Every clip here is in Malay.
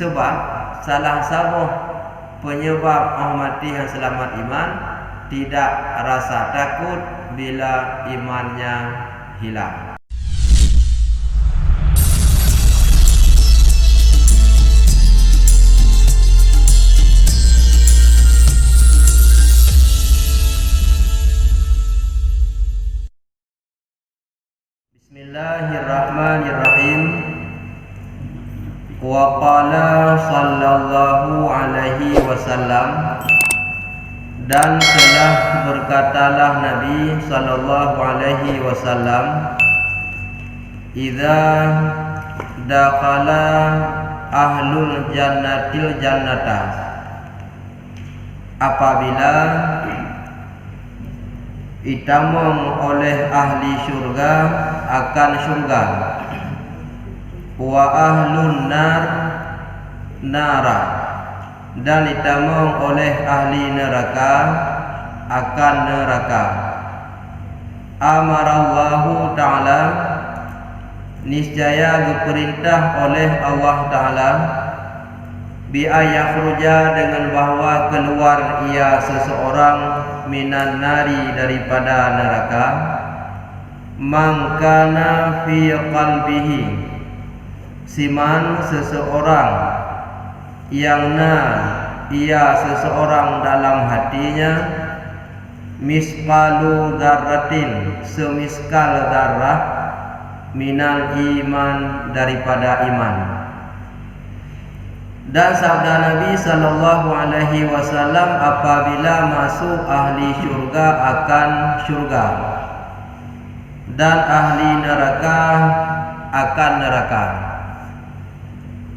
Sebab salah satu penyebab orang mati yang selamat iman tidak rasa takut bila imannya hilang. Bismillahirrahmanirrahim. Wa qala sallallahu alaihi wasallam, dan telah berkatalah Nabi sallallahu alaihi wasallam, idza dakhala ahlul jannatil jannata, apabila ditamung oleh ahli syurga akan syurga, wa ahlun nar nara, dan ditamung oleh ahli neraka akan neraka. Amarallahu ta'ala, niscaya diperintah oleh Allah Ta'ala, bi ayakhruja, dengan bahwa keluar ia seseorang, minan nari, daripada neraka, mangkana fi qalbihi, siman seseorang yang ia seseorang dalam hatinya, misqalu dzarratin, semiskal darah, minal iman, daripada iman. Dan sabda Nabi sallallahu alaihi wasallam, apabila masuk ahli syurga akan syurga, dan ahli neraka akan neraka,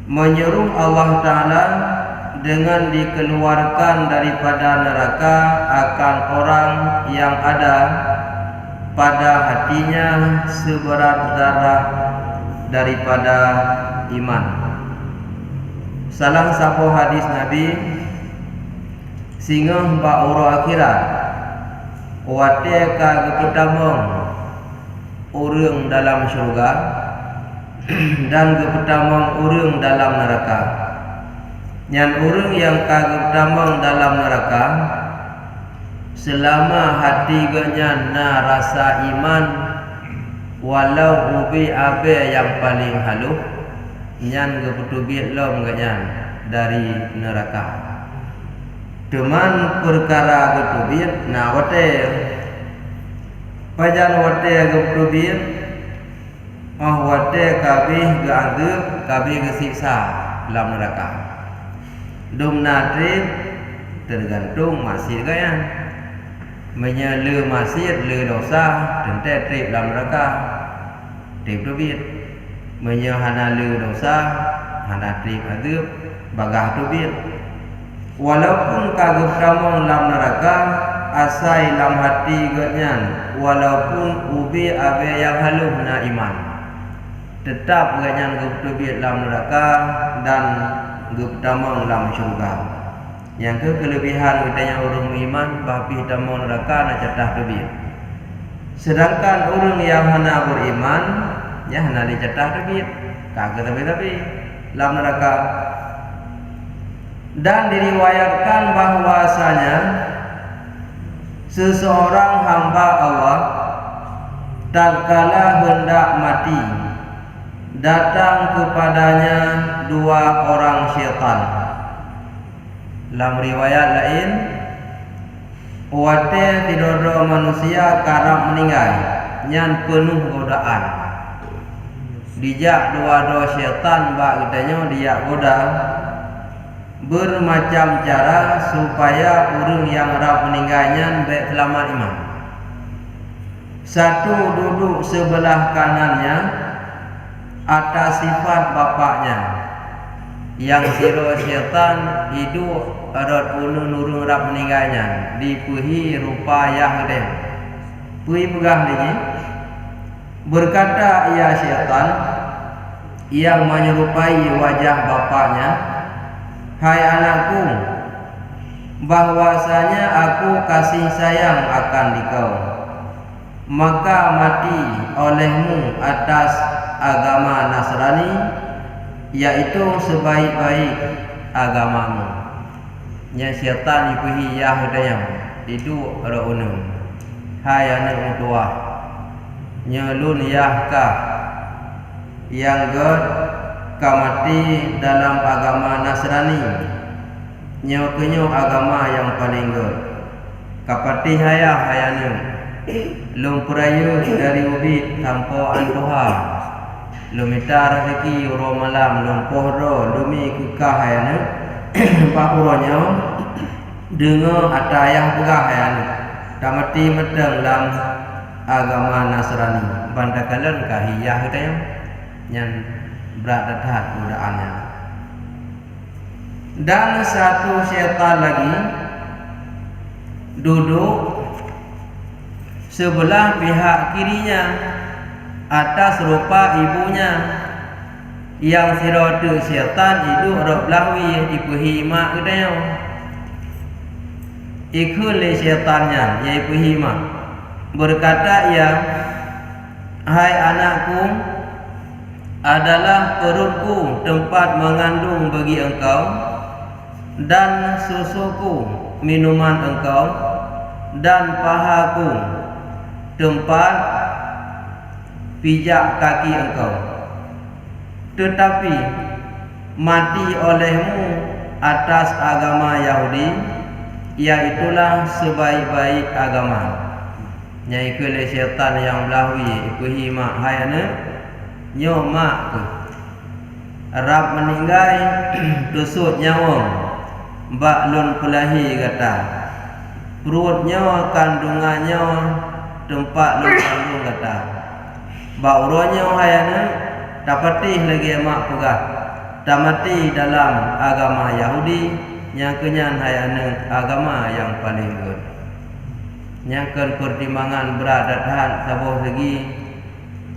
menyeru Allah Ta'ala dengan dikeluarkan daripada neraka akan orang yang ada pada hatinya seberat darah daripada iman. Salah satu hadis Nabi, singa ba'ura akhirat, wate ka kepetamong urang dalam syurga dan kepetamong urang dalam neraka. Yang urang yang ka kepetamong dalam neraka, selama hati ganya na rasa iman, walau ubi abe yang paling halus, nyan keputubit lom ganyan dari neraka. Teman perkara keputubit, na wate pajan wate keputubit, wate kabih keanggap, kabih kesiksa dalam neraka. Dum natrib tergantung masih ganyan, menyele masih le dosa tentu trib dalam neraka, trib tubit. Menyahana le dosa, hana trib adab, bagah tubit. Walaupun kagak kamong dalam neraka, asai dalam hati ganyan, walaupun ubi abe yang haluh na iman, tetap ganyan tubit dalam neraka dan tamong dalam syurga. Yang kelebihan katanya orang iman, bapi tamong neraka na catah tubit. Sedangkan orang yang hana beriman, ya hana dicatah tubit, kagak tapi dalam neraka. Dan diriwayatkan bahwasanya seseorang hamba Allah tatkala hendak mati, datang kepadanya dua orang syaitan. Dalam riwayat lain, wate tidodo manusia karab meninggal, nyan penuh godaan. Dijak dua syaitan bak katanya dia goda bermacam cara supaya orang yang rap meninggalnya baik selamat iman. Satu duduk sebelah kanannya atas sifat bapaknya, yang siro syaitan hidup adat ulun urung rap meninggalnya dipuhi rupa yang gede. Puhi pegah lagi. Berkata ia syaitan yang menyerupai wajah bapaknya, hai anakku, bahwasanya aku kasih sayang akan dikau, maka mati olehmu atas agama Nasrani yaitu sebaik-baik agamamu. Nya syaitan ipuhi yah dayang itu raunun hai anak tua nyelun yah ka yang god kamati dalam agama Nasrani nyokenyo agama yang paling god kapati hayanu lum perayu dari ubit tanpa antuha lumitar rezeki uro malam lum pohro lumi kekah hayanu pakuronyo dengar atayah pegah hayanu kamati medang dalam agama Nasrani bandakalan kahiyah kita yang berat datang godaannya. Dan satu syaitan lagi duduk sebelah pihak kirinya atas rupa ibunya yang siratu syaitan itu rok lawi ipuhi mak kedaya ikut le syaitannya ya ipuhi mak berkata ia hai anakku adalah perutku tempat mengandung bagi engkau dan susuku minuman engkau dan pahaku tempat pijak kaki engkau tetapi mati olehmu atas agama Yahudi iaitulah sebaik-baik agama nyai kele syaitan yang melawi ikuhi mak hayana nyo mak ke Rab meninggai tusut nyawa bak lun pelahi kata perutnya kandungannya tempat lun kandung kata bak uronya hayana dapatih lagi mak pegah damati dalam agama Yahudi yang kenyan hayana agama yang paling good nyangkan pertimbangan berat dan sabuh segi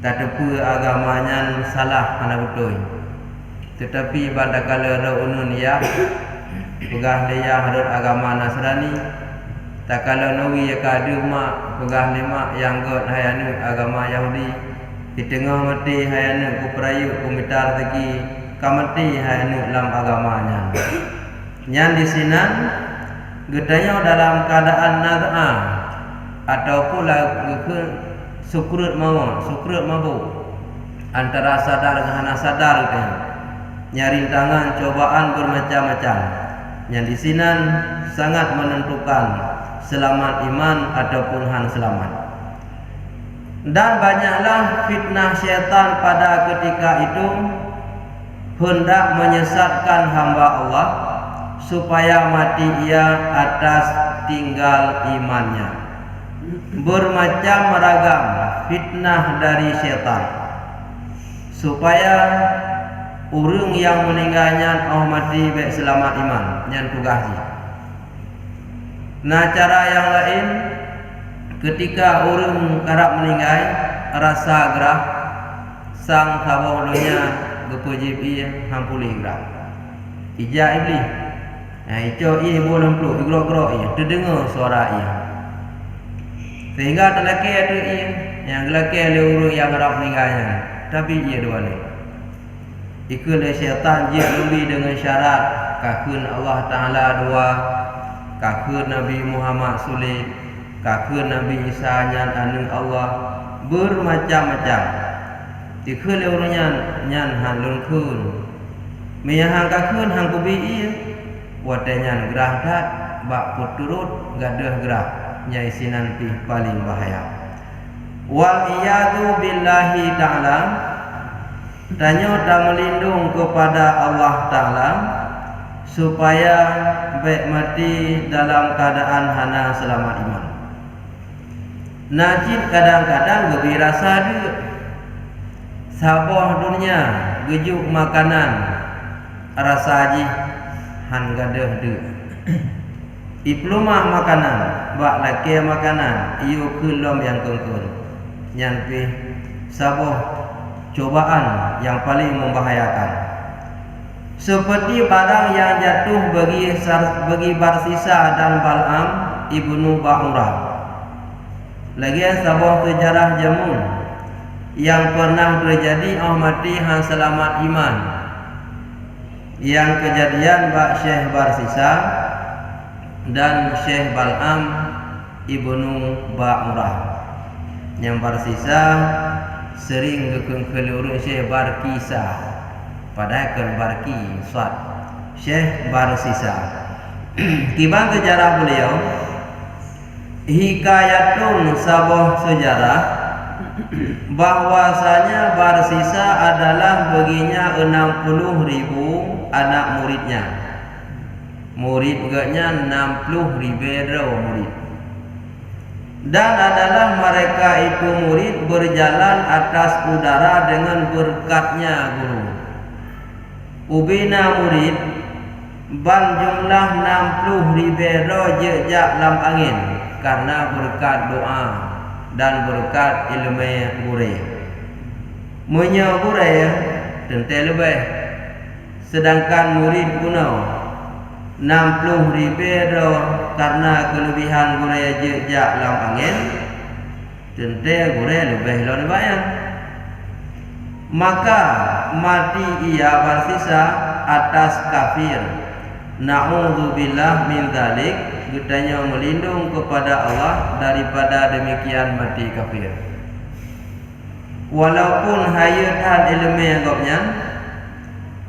tak tepu agamanya salah mana betul tetapi pada kala raunun ya pegah leya hadut agama Nasrani tak kala nawi ya kadu mak pegah lima yang god hayanu agama Yahudi di tengah mati hayanu ku perayu ku mitar segi kamati hayanu dalam agamanya nyan di sinan gedanya dalam keadaan naz'ah ataupun ke sukrut mabuk antara sadar dengan sadar itu nyari tangan cobaan bermacam-macam yang di sinan sangat menentukan selamat iman ataupun han selamat. Dan banyaklah fitnah syaitan pada ketika itu hendak menyesatkan hamba Allah supaya mati ia atas tinggal imannya. Bermacam ragam fitnah dari syaitan supaya orang yang meninggalnya mati baik selamat iman yang tugasnya. Nah cara yang lain ketika orang karap meninggal rasa gerah sang khawalunya gepujib ia hampuli gerah ija iblis ijo ia boleh peluk igrok-grok ia terdengar suara ia sehingga terlaki ada ia yang lelaki ada orang yang harap meninggalnya tapi ia dua ni ikut syaitan dia lebih dengan syarat kakun Allah Ta'ala dua kakun Nabi Muhammad sulit kakun Nabi Isa nyan anu Allah bermacam-macam ikut orangnya nyan halun kun meyahang kakun hang kubi ia wadanya gerah tak bak puturut gadah gerah nyai sinanti paling bahaya wal iyadu billahi ta'ala tanya tak melindung kepada Allah Ta'ala supaya baik mati dalam keadaan hana selamat iman. Najib kadang-kadang lebih rasa dia sabah dunia gejuk makanan rasa aji han gadah dia diploma makanan bak laki makanan iyo kelom yang kengkun nyampi sabah cobaan yang paling membahayakan seperti barang yang jatuh bagi Barsisa dan Bal'am ibnu Ba'urah lagi sabah sejarah jamun yang pernah terjadi mati han selamat iman yang kejadian bak Syekh Barsisa dan Syekh Bal'am ibnu Ba'urah. Yang Barsisa sering kelurun Syekh Barkisa, padahal kan Barki Swat Syekh Barsisa. Kibang sejarah beliau, hikayatun sabah sejarah bahwasanya Barsisa adalah baginya 60.000 anak muridnya. Murid gaknya 60.000 murid. Dan adalah mereka itu murid berjalan atas udara dengan berkatnya guru. Ubina murid ban jumlah 60.000 jejak lam angin karena berkat doa dan berkat ilmu gure. Munya gure tentu lebih, sedangkan murid kuno 60.000 karena kelebihan gure jejak lam angin tentu gure lebih lawan bayang. Maka mati ia Barsisa atas kafir. Na'udzubillah min dzalik, getanya melindung kepada Allah daripada demikian mati kafir. Walaupun hayatan ilmu agaknya,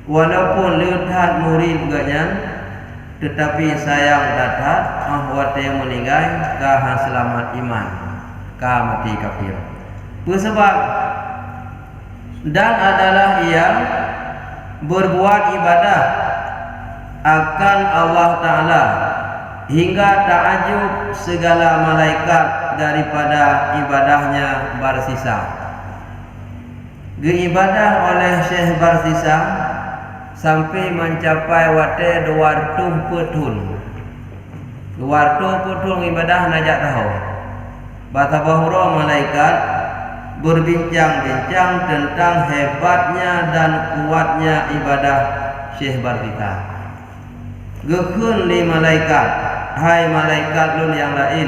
walaupun lihat murid agaknya, tetapi sayang datat ahwat yang meninggal kah selamat iman, kah mati kafir. Sebab dan adalah ia berbuat ibadah akan Allah Ta'ala hingga ta'ajub segala malaikat daripada ibadahnya Barsisa. Ibadah oleh Syekh Barsisa sampai mencapai wate 200 petun. 200 petun ibadah najak tahu. Bata bahura malaikat berbincang-bincang tentang hebatnya dan kuatnya ibadah Syekh Barsisa. Gekun li malaikat, hai malaikat lun yang lain,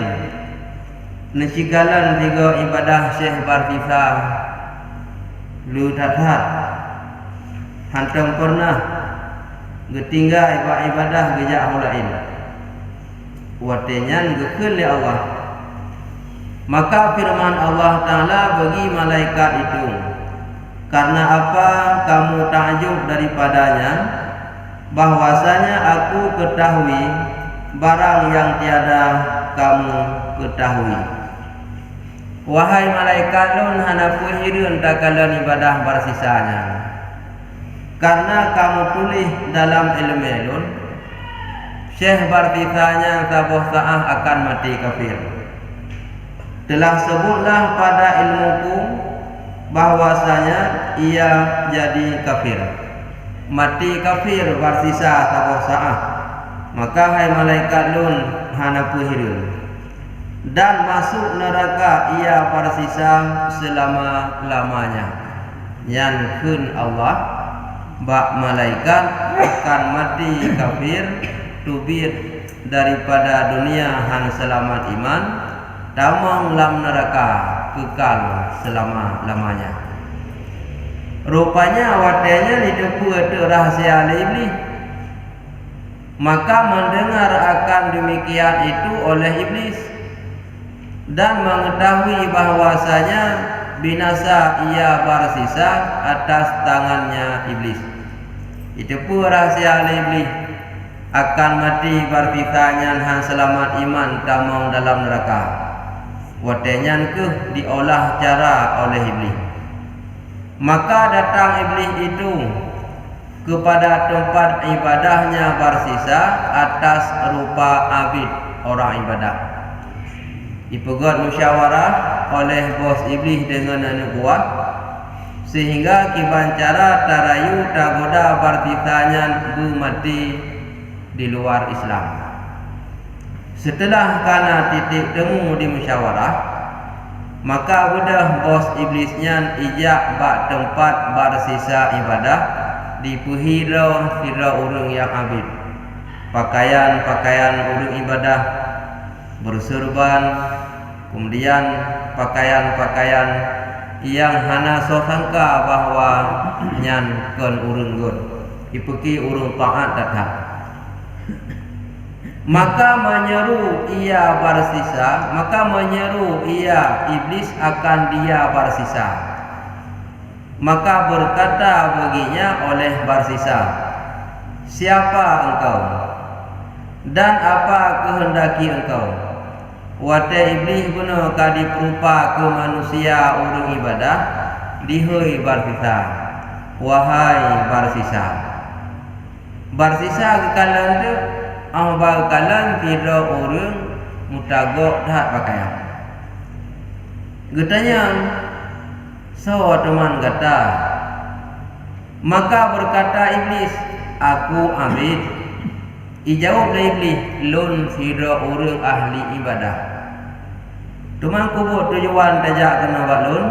necigalan tiga ibadah Syekh Barsisa lu tatat hantam pernah getinggal ibadah gejak lain watenyan gekun li Allah. Maka firman Allah Ta'ala bagi malaikat itu, karena apa kamu takjub daripadanya, bahwasanya aku ketahui barang yang tiada kamu ketahui. Wahai malaikat lun hanapu hirun takalan ibadah Barsisanya, karena kamu tulis dalam ilmu lun Syekh Barsisanya tabuh sa'ah akan mati kafir. Telah sebutlah pada ilmuku bahwasanya ia jadi kafir, mati kafir Barsisa tabuh sa'ah. Maka hai malaikat lun hanapu hirun dan masuk neraka ia Barsisa selama-lamanya. Yang kun Allah bak malaikat akan mati kafir tubir daripada dunia han selamat iman tamang lam neraka kekal selama-lamanya. Rupanya watenya didepu itu rahasia iblis. Maka mendengar akan demikian itu oleh iblis dan mengetahui bahwasanya binasa ia Barsisa atas tangannya iblis. Itu pun rahasia iblis akan mati Barsisanya han selamat iman tamang dalam neraka. Watenyan ke diolah cara oleh iblis. Maka datang iblis itu kepada tempat ibadahnya Barsisa atas rupa abid orang ibadah. Dipegat musyawarah oleh bos iblis dengan anak buah, sehingga kibancara tarayu tagoda Barsisanya mati di luar Islam. Setelah kana titik temu di musyawarah, maka udah bos iblisnya ijak bak tempat Barsisa ibadah di puhira orang yang abid. Pakaian-pakaian orang ibadah berserban, kemudian pakaian-pakaian yang hana so sangka bahwa nyan kon urun god. ipeki urung taat datang. Maka menyeru ia bersisa, maka menyeru ia iblis akan dia bersisa. Maka berkata baginya oleh bersisa, siapa engkau dan apa kehendaki engkau? Wate iblis guna kadi perupa ke manusia urung ibadah, dihoi bersisa, wahai bersisa. Bersisa kekalan tu bakalan kira orang mutagok dah pakaian. Getanya so teman kata, maka berkata iblis, aku ambil. Ijawab dari iblis, lun kira orang ahli ibadah. Teman kubur tujuan tajak kena buat lun,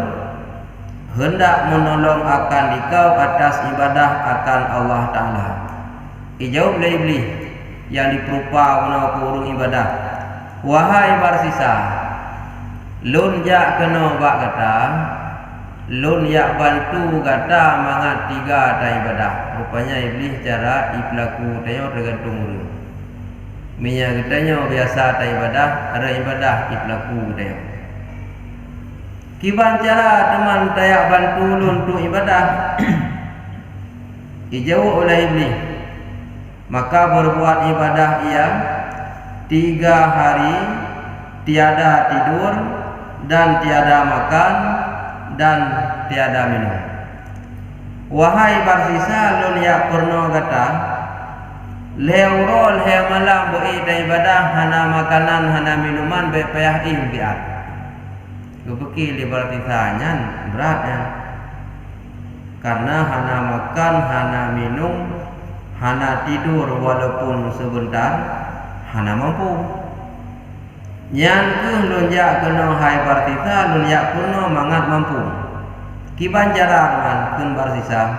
hendak menolong akan dikau atas ibadah akan Allah Ta'ala. Ijawab dari iblis yang diperupa guna kurung ibadah, wahai bersisa, lun jak kena bak kata, lun yak bantu kata mangat tiga ta ibadah. Rupanya iblis cara iplaku tanya tergantung urang. Minyak katanya biasa ta ibadah, ada ibadah iplaku tanya. Kiban cara teman tayak bantu lun tu ibadah. Ijawab oleh iblis, maka berbuat ibadah ia 3 hari, tiada tidur dan tiada makan dan tiada minum. Wahai bersisa, lun ya purno kata, leurol he malam boi da ibadah, hana makanan hana minuman be payah biat. Gepeki li bersisa nyan berat ya. Karena hana makan, hana minum, hana tidur walaupun sebentar, hana mampu. Yang ke lunjak kena hai bersisa, lunjak kuno mangat mampu. Kiban cara man kun bersisa.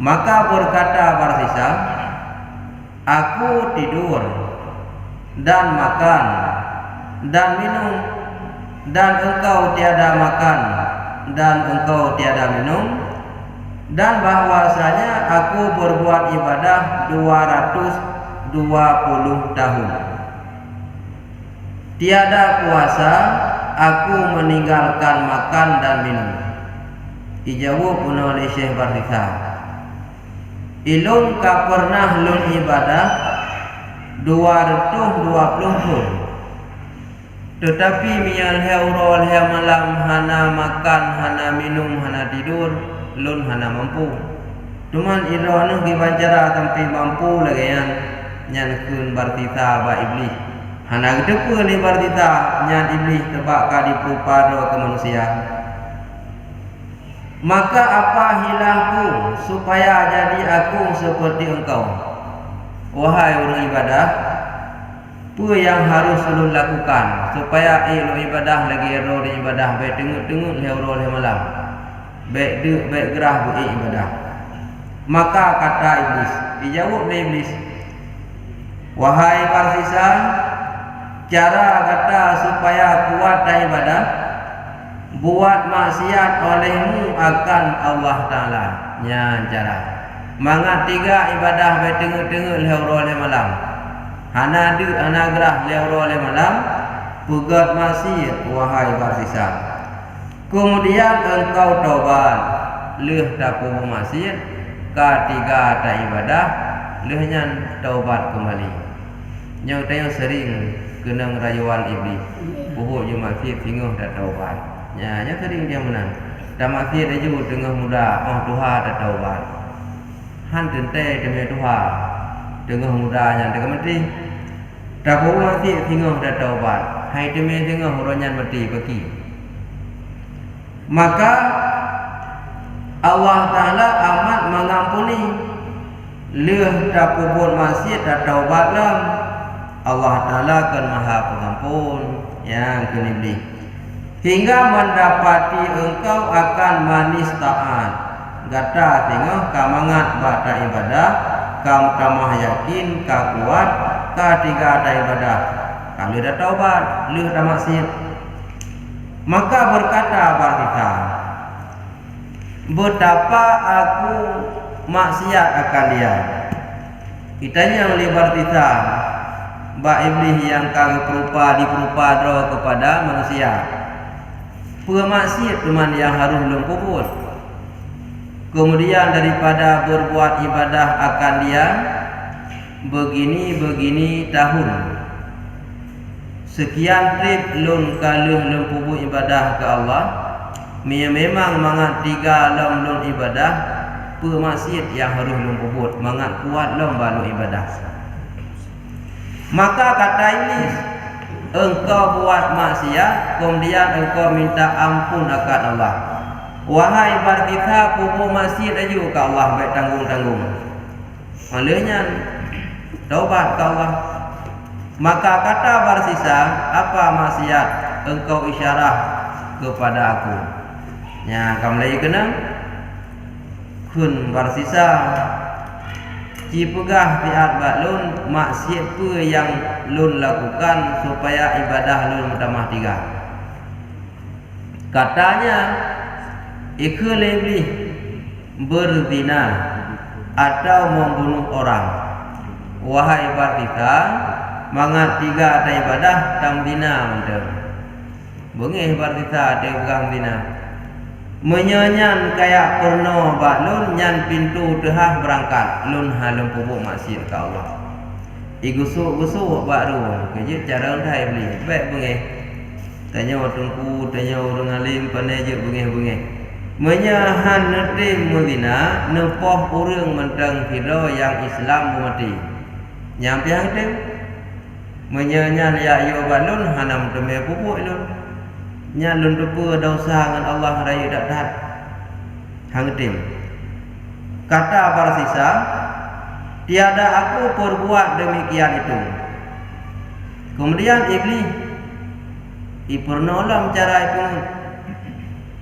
Maka berkata bersisa, aku tidur dan makan dan minum, dan engkau tiada makan dan engkau tiada minum, dan bahwasanya aku berbuat ibadah 220 tahun. Tiada puasa, aku meninggalkan makan dan minum. Ijawab oleh Syekh Bersisa, ilun ka pernah lun ibadah 220 pun. Tetapi mial heurol he malam hana makan, hana minum, hana tidur, lun hana mampu. Cuman iroh ki bancara sampai mampu lagi yang kun Bersisa ba iblis. Hana gedepe li Bersisa nyan iblis tebak ka dipupado ke manusia. Maka apa hilangku supaya jadi aku seperti engkau, wahai orang ibadah? Apa yang harus lu lakukan supaya lu ibadah lagi ero di ibadah baik tengok-tengok leh malam, baik duk baik gerah bu ibadah. Maka kata iblis, dijawab oleh iblis, wahai Bersisa, cara kata supaya kuat ibadah, buat maksiat olehmu akan Allah Ta'ala. Nya cara mangat 3 ibadah baik tengok-tengok leh malam, hana du hana gerah leh malam, pugat maksiat wahai Bersisa. Kemudian engkau taubat, leh dapu maksiat, ketiga ta ibadah, lehnya taubat kembali. Yang tanya sering kena rayuan iblis, buhuk je maksiat tinggal dah taubat. Ya, yang sering dia menang. Dah maksiat aja tengah muda, Tuhan dah taubat. Han tente demi Tuhan, tengah mudanya tengah mati. Dah buhuk maksiat tinggal dah taubat. Hai demi tengah orangnya mati pergi. Maka Allah Ta'ala amat mengampuni. Leh dah buat maksiat dah taubat lah. Allah Ta'ala kan maha pengampun yang kenibli. Hingga mendapati engkau akan manis taat. Gata tengok kamangat bata ibadah, kam kamah yakin, ka kuat, ka tiga ta ibadah. Kalau dah taubat, leh dah maksiat. Maka berkata Bersisa, betapa aku maksiat akan dia. Itanya melibat kita ba iblis yang kagak diperupa kepada manusia. Pemaksiat teman yang harus lempuput. Kemudian daripada berbuat ibadah akan dia begini tahun. Sekian trip lun kaluh lempuput ibadah ke Allah. Memang mangat tiga lun ibadah pemaksiat yang harus lempuput, mangat kuat lom balu ibadah. Maka kata iblis, engkau buat maksiat, kemudian engkau minta ampun akan Allah. Wahai bar kita pupu maksiat aja ke Allah baik tanggung-tanggung. Olehnya taubat ke Allah. Maka kata bar sisa, apa maksiat engkau isyarah kepada aku. Ya, kamu lagi kena kun bar sisa cipegah piat batlun maksiat pe yang lun lakukan supaya ibadah lun mutamah tiga. Katanya ikut lebih berzina atau membunuh orang. Wahai partita, mangat tiga ada ibadah tam dina mendem. Bengih partita ada pegang dina. Menyanyan kayak perno batlun nyan pintu tehah berangkat lun halem pupuk maksiat ke Allah. Igusuk-gusuk baru kerja cara undai beli. Baik bengih. Tanya watungku, tanya orang alim pandai je bengih-bengih. Menyahan netim mudina nepoh urang mentang hiro yang Islam mati. Nyampi hang tem. Menyanyan ya yo balun hanam teme pupuk lun. Nya lun depa dosa dengan Allah raya dak hang tim. Kata para sisa, tiada aku perbuat demikian itu. Kemudian iblis ipernolam cara itu.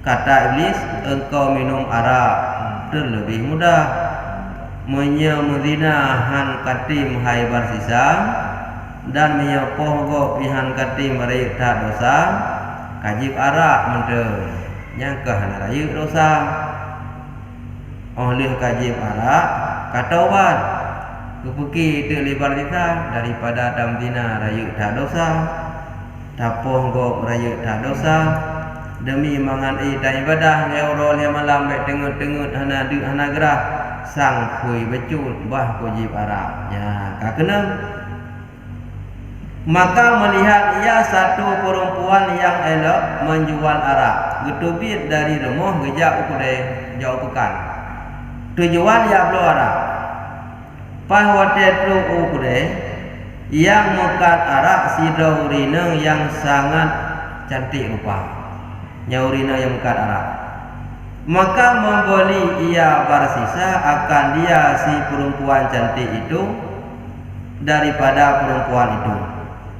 Kata iblis, engkau minum arak terlebih mudah. Menyemuzina han katim hai bar sisa dan menyepoh go pihan katim raya dak dosa. Kajib arak mende nyangka hana raya dosa. Oleh kajib arak kataubat kepeki te lebar kita daripada dam dina raya dak dosa. Tapoh go raya dak dosa demi mangan ibadah ngeurol yang malam baik tengut-tengut hana du hana gerah sang kui becut bah kajib arak. Ya, ka kena. Maka melihat ia satu perempuan yang elok menjual arak. Getubit dari rumah gejak ukudai jauh pekan. Tujuan ia beli arak. Pahwate tu ukudai yang mekat arak si daurineng yang sangat cantik rupa. Nyaurina yang mekat arak. Maka membeli ia barsisa akan dia si perempuan cantik itu daripada perempuan itu.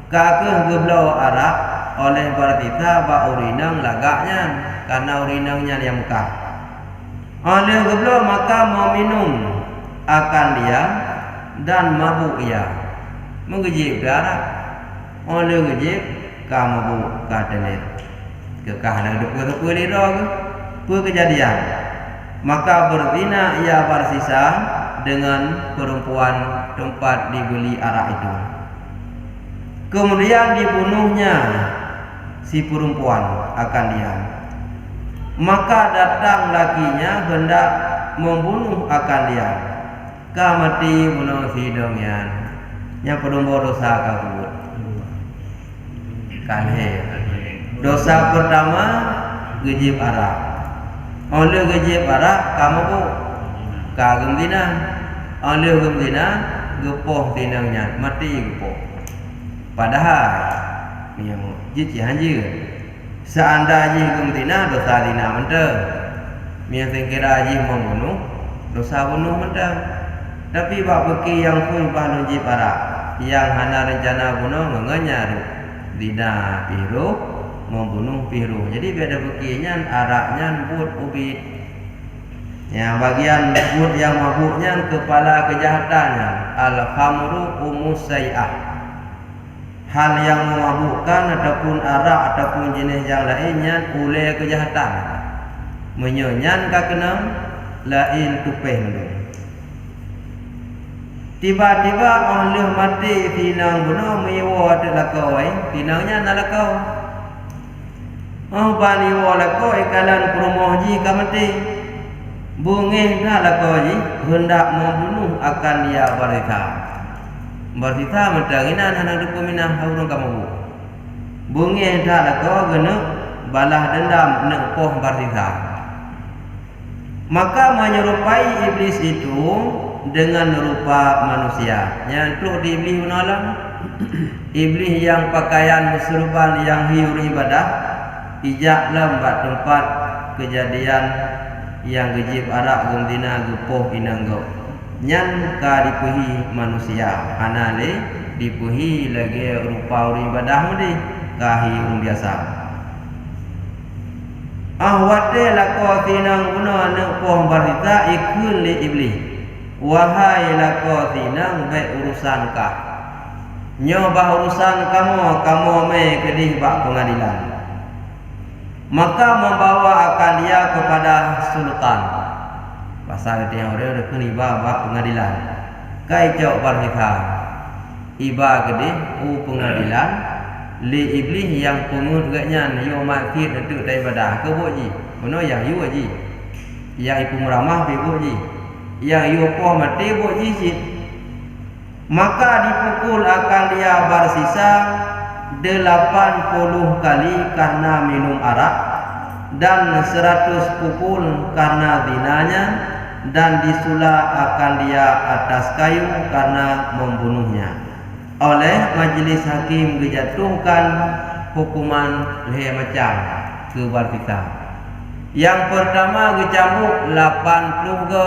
Kakeh geblau arak oleh bertita ba urinang lagaknya karena urinangnya yang mekah. Oleh geblau maka meminum akan dia dan mabuk ia. Mengejip arak. Oleh gejip ka mabuk ka tenet. Kekah nak depa-depa lira ke kejadian. Maka berzina ia bersisa dengan perempuan tempat dibeli arak itu. Kemudian dibunuhnya si perempuan akan dia. Maka datang lakinya hendak membunuh akan dia. Kamati bunuh hidungnya. Yang penumbur dosa kabut. Kalhe. Dosa pertama gejib arak. Oleh gejib arak kamu bu kagem dina. Oleh gem dina gepoh tinangnya mati gepoh. Padahal yang jici hanji seandainya gumtina dosa dina mentang mian kira haji membunuh dosa bunuh mentang. Tapi bak beki yang pun bahalu ji para yang hana rencana bunuh ngengenya dina piru membunuh piru. Jadi beda bekinya araknya but ubit. Yang bagian but yang mabuknya kepala kejahatannya al-khamru umusai'ah. Hal yang memabukkan ataupun arak ataupun jenis yang lainnya oleh kejahatan. Menyenyan ka kena lain tupeh dulu. Tiba-tiba oleh mati tinang guna mewa de lakau tinangnya na lakau. Bani wa lakau ikalan perumoh ji kamati. Bungih dah lakau ji hendak membunuh akan dia Barzitha. Barzitha mentanginan hanang dukuminah haurung kamu. Bungih dah lakau guna balah dendam nak poh Barzitha. Maka menyerupai iblis itu dengan rupa manusia. Yang di iblis menolong iblis yang pakaian serban yang hiur ibadah ijak lembat tempat kejadian yang gejib arak gembina gupoh inanggo nyan ka dipuhi manusia anale dipuhi lagi rupa ibadah mudi ka hiur biasa. Wate lako tinang guna nak poh Barzitha ikun li iblis. Wahai lako tinang baik urusan kah. Nyoba urusan kamu me kedih bak pengadilan. Maka membawa akan dia kepada sultan. Pasal dia orang ada kena iba bak pengadilan. Kai jauh Barzitha. Iba kedih pengadilan. Li iblis yang pungut gaknya yo makir itu daripada ke boji. Mana yang yu aji. Yang ipu meramah pe boji. Yang yu poh mati boji sit. Maka dipukul akan dia bersisa 80 kali karena minum arak dan 100 pukul karena zinanya dan disula akan dia atas kayu karena membunuhnya. Oleh majlis hakim dijatuhkan hukuman leher macam ke Barzitha. Yang pertama dicambuk 80 ke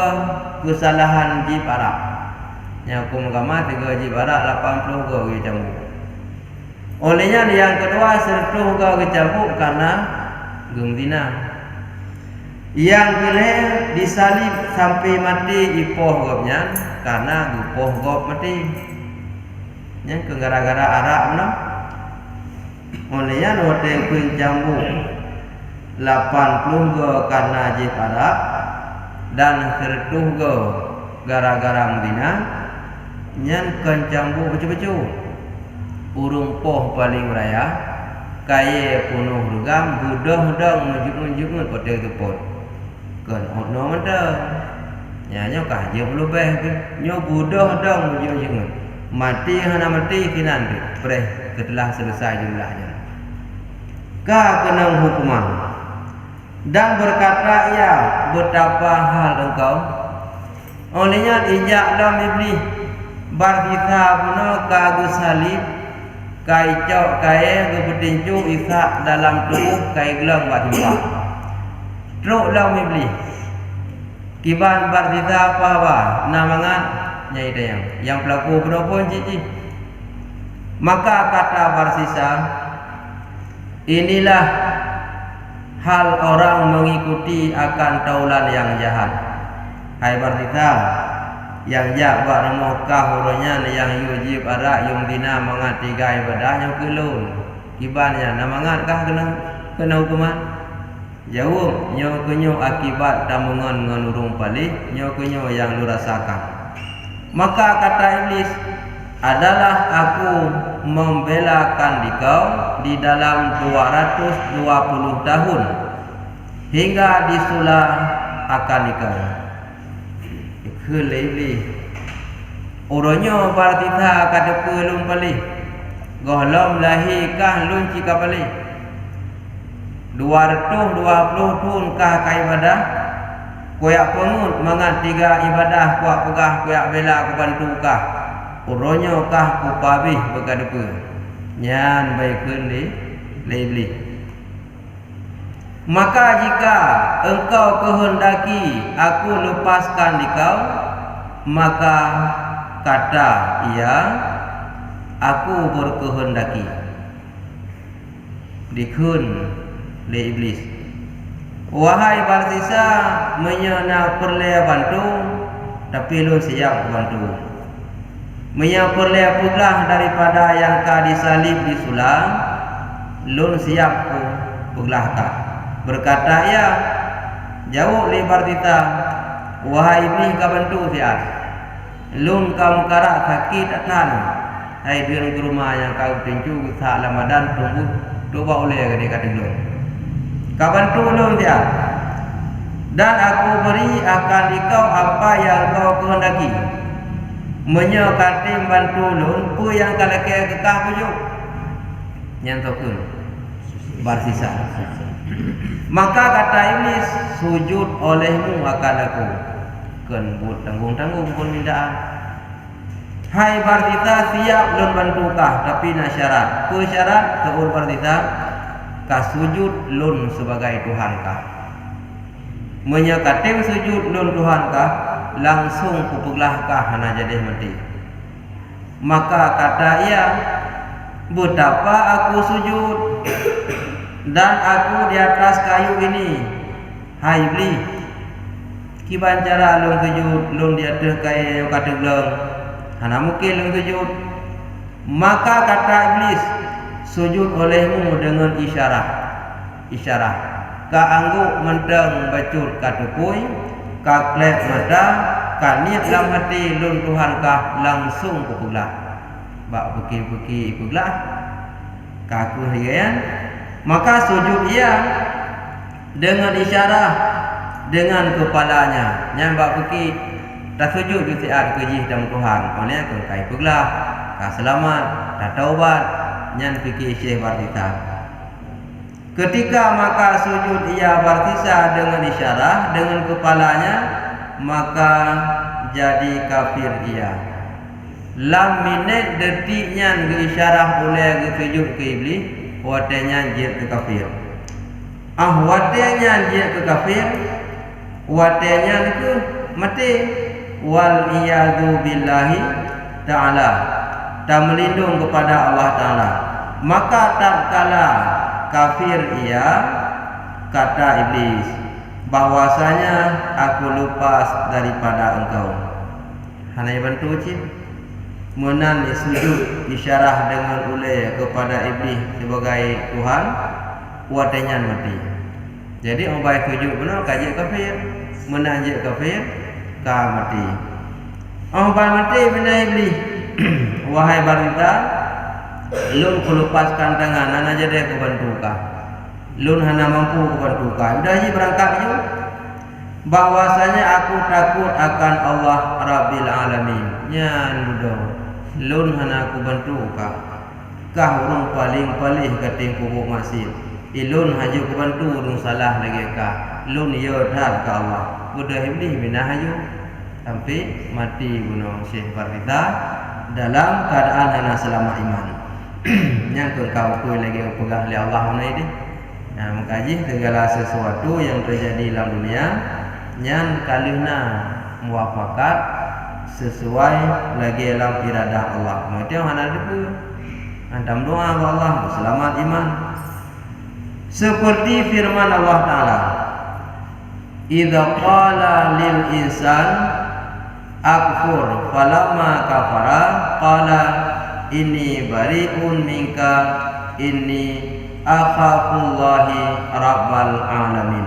kesalahan jib arak. Yang hukum agama 3 jib arak 80 ke dicambuk. Olehnya yang kedua 100 ke dicambuk karena gembina. Yang boleh disalib sampai mati ipoh gopnya karena gupoh gop mati. Yang ke gara-gara arak mana? Olehnya hotel pencambuk 80 go karena jib arak dan 100 go gara-gara Medina. Yang kencambuk becu-becu urung poh paling raya kaya penuh rugam budoh-doh menjuk-menjuk hotel tepot kan ono mata nyanyo kah je belum nyo budoh-doh menjuk-menjuk mati hana mati kinan preh setelah selesai jumlahnya ka kena hukuman dan berkata ya betapa hal engkau olehnya ijak dalam iblis Barzitha puno ka salib kai cok kai gepetincu isak dalam tubuh kai gelang bak jumpa truk dalam iblis kiban Barzitha apa namangan nyai yang pelaku penopon cici. Maka kata Barzitha, inilah hal orang mengikuti akan taulan yang jahat. Hai Barzitha, yang jahat remokah hurunya yang yujib arak yung dina mengatiga ibadah yang kelun. Kibannya namangatkah kena hukuman? Jauh nyo kenyo akibat tamungan nganurung palih nyo kenyo yang lu rasakan. Maka kata iblis, adalah aku membelakan dikau di dalam 220 tahun hingga disula akan dikau. Ikhul iblis. Uronyo Barzitha kata pelum palih. Gohlom lahi kah lunci ka palih. 220 tahun kah kai ibadah. Koyak pengut mangat 3 ibadah kuak pegah koyak bela ku bantu kah. Uronyo kah ku pabih berkadepa. Nyan baikun li iblis. Maka jika engkau kehendaki aku lepaskan dikau, maka kata ia aku berkehendaki. Dikun li iblis. Wahai Barzitha menyana perle bantu tapi lu siap bantu. Menyana perle puglah daripada yang ka disalib disulam lu siap puglah ka. Berkata ia jauh li Barzitha, wahai iblis ka bantu siap. Lun kau karak sakit atan. Hai dia ke rumah yang kau tinju sak Ramadan tunggu doa oleh dia kata lun. Kau bantu lun dia. Dan aku beri akan ikau apa yang kau kehendaki. Menyokati bantu lun pu yang kalau ke kekah pujuk. Nyantokun barsisa. Maka kata iblis, sujud olehmu akan aku. Kenbut tanggung-tanggung pun mindaan. Hai barsisa siap lun bantukah tapi nak syarat. Apa syarat keur barsisa? Ka sujud lun sebagai Tuhankah. Menyekatim sujud lun Tuhankah, langsung kupuglahkah hana jadi mati. Maka kata ia, betapa aku sujud dan aku di atas kayu ini. Hai iblis, kiban cara lun sujud lun di atas kayu kata belum hana mungkin lun sujud. Maka kata iblis, sujud olehmu dengan isyarat ka angguk menteng bacut katukui ka klep mata ka niat dalam hati lun Tuhankah, langsung kupulah bak peki ikulah kaku hian. Maka sujud ia dengan isyarat dengan kepalanya nyambak peki tak sujud di saat kejih dan Tuhan oleh ke kai puglah ka selamat tak taubat nyan peki syekh Bartisa. Ketika maka sujud ia Bartisa dengan isyarat dengan kepalanya, maka jadi kafir ia. Lam minit detiknya isyarat oleh sujud ke iblis, watenya je ke kafir. Watenya je ke kafir, watenya ke mati. Wal iyadu billahi ta'ala, tak melindung kepada Allah Ta'ala. Maka tak kala kafir ia, kata iblis, bahwasanya aku lepas daripada engkau. Hanai bantu cip menan sujud isyarah dengan oleh kepada iblis sebagai Tuhan, watenya mati. Jadi orang baik sujud benar kaji kafir, menanjik kafir ka mati. Orang baik mati benar iblis. Wahai Barita, lun kulepaskan tangan hana jadi aku bantukah. Lun hana mampu aku bantukah. Udah je berangkat je. Bahwasanya aku takut akan Allah Rabbil Alamin. Nyan mudah. Lun hana aku bantukah. Kah urung paling kating kubuk masjid. Ilun haju ku bantu urung salah lagi kah. Lun ya dah ka Allah. Udah iblis minah haju sampai mati bunuh Syekh Barita dalam keadaan hana selamat iman. Yang kau tu lagi pegang oleh Allah ini. Nah, mengkaji segala sesuatu yang terjadi dalam dunia yang kalihna muafakat sesuai lagi dalam iradah Allah. Macam hana depu. Antam doa kepada Allah selamat iman. Seperti firman Allah Ta'ala, idza qala lil insan akfur falamma kafara qala inni bari'un minka inni akhafullahi rabbal alamin.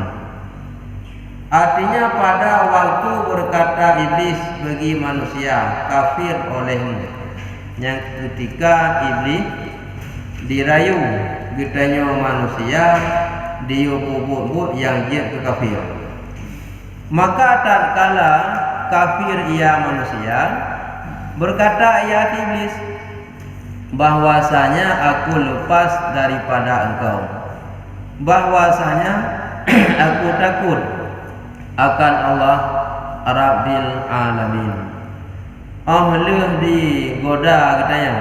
Artinya pada waktu berkata iblis bagi manusia kafir olehmu, yang ketika iblis dirayu getanya manusia dia bubut yang dia ke kafir, maka tatkala kafir ia manusia berkata ia iblis, bahwasanya aku lepas daripada engkau, bahwasanya aku takut akan Allah Rabbil Alamin. Leuh digoda katanya,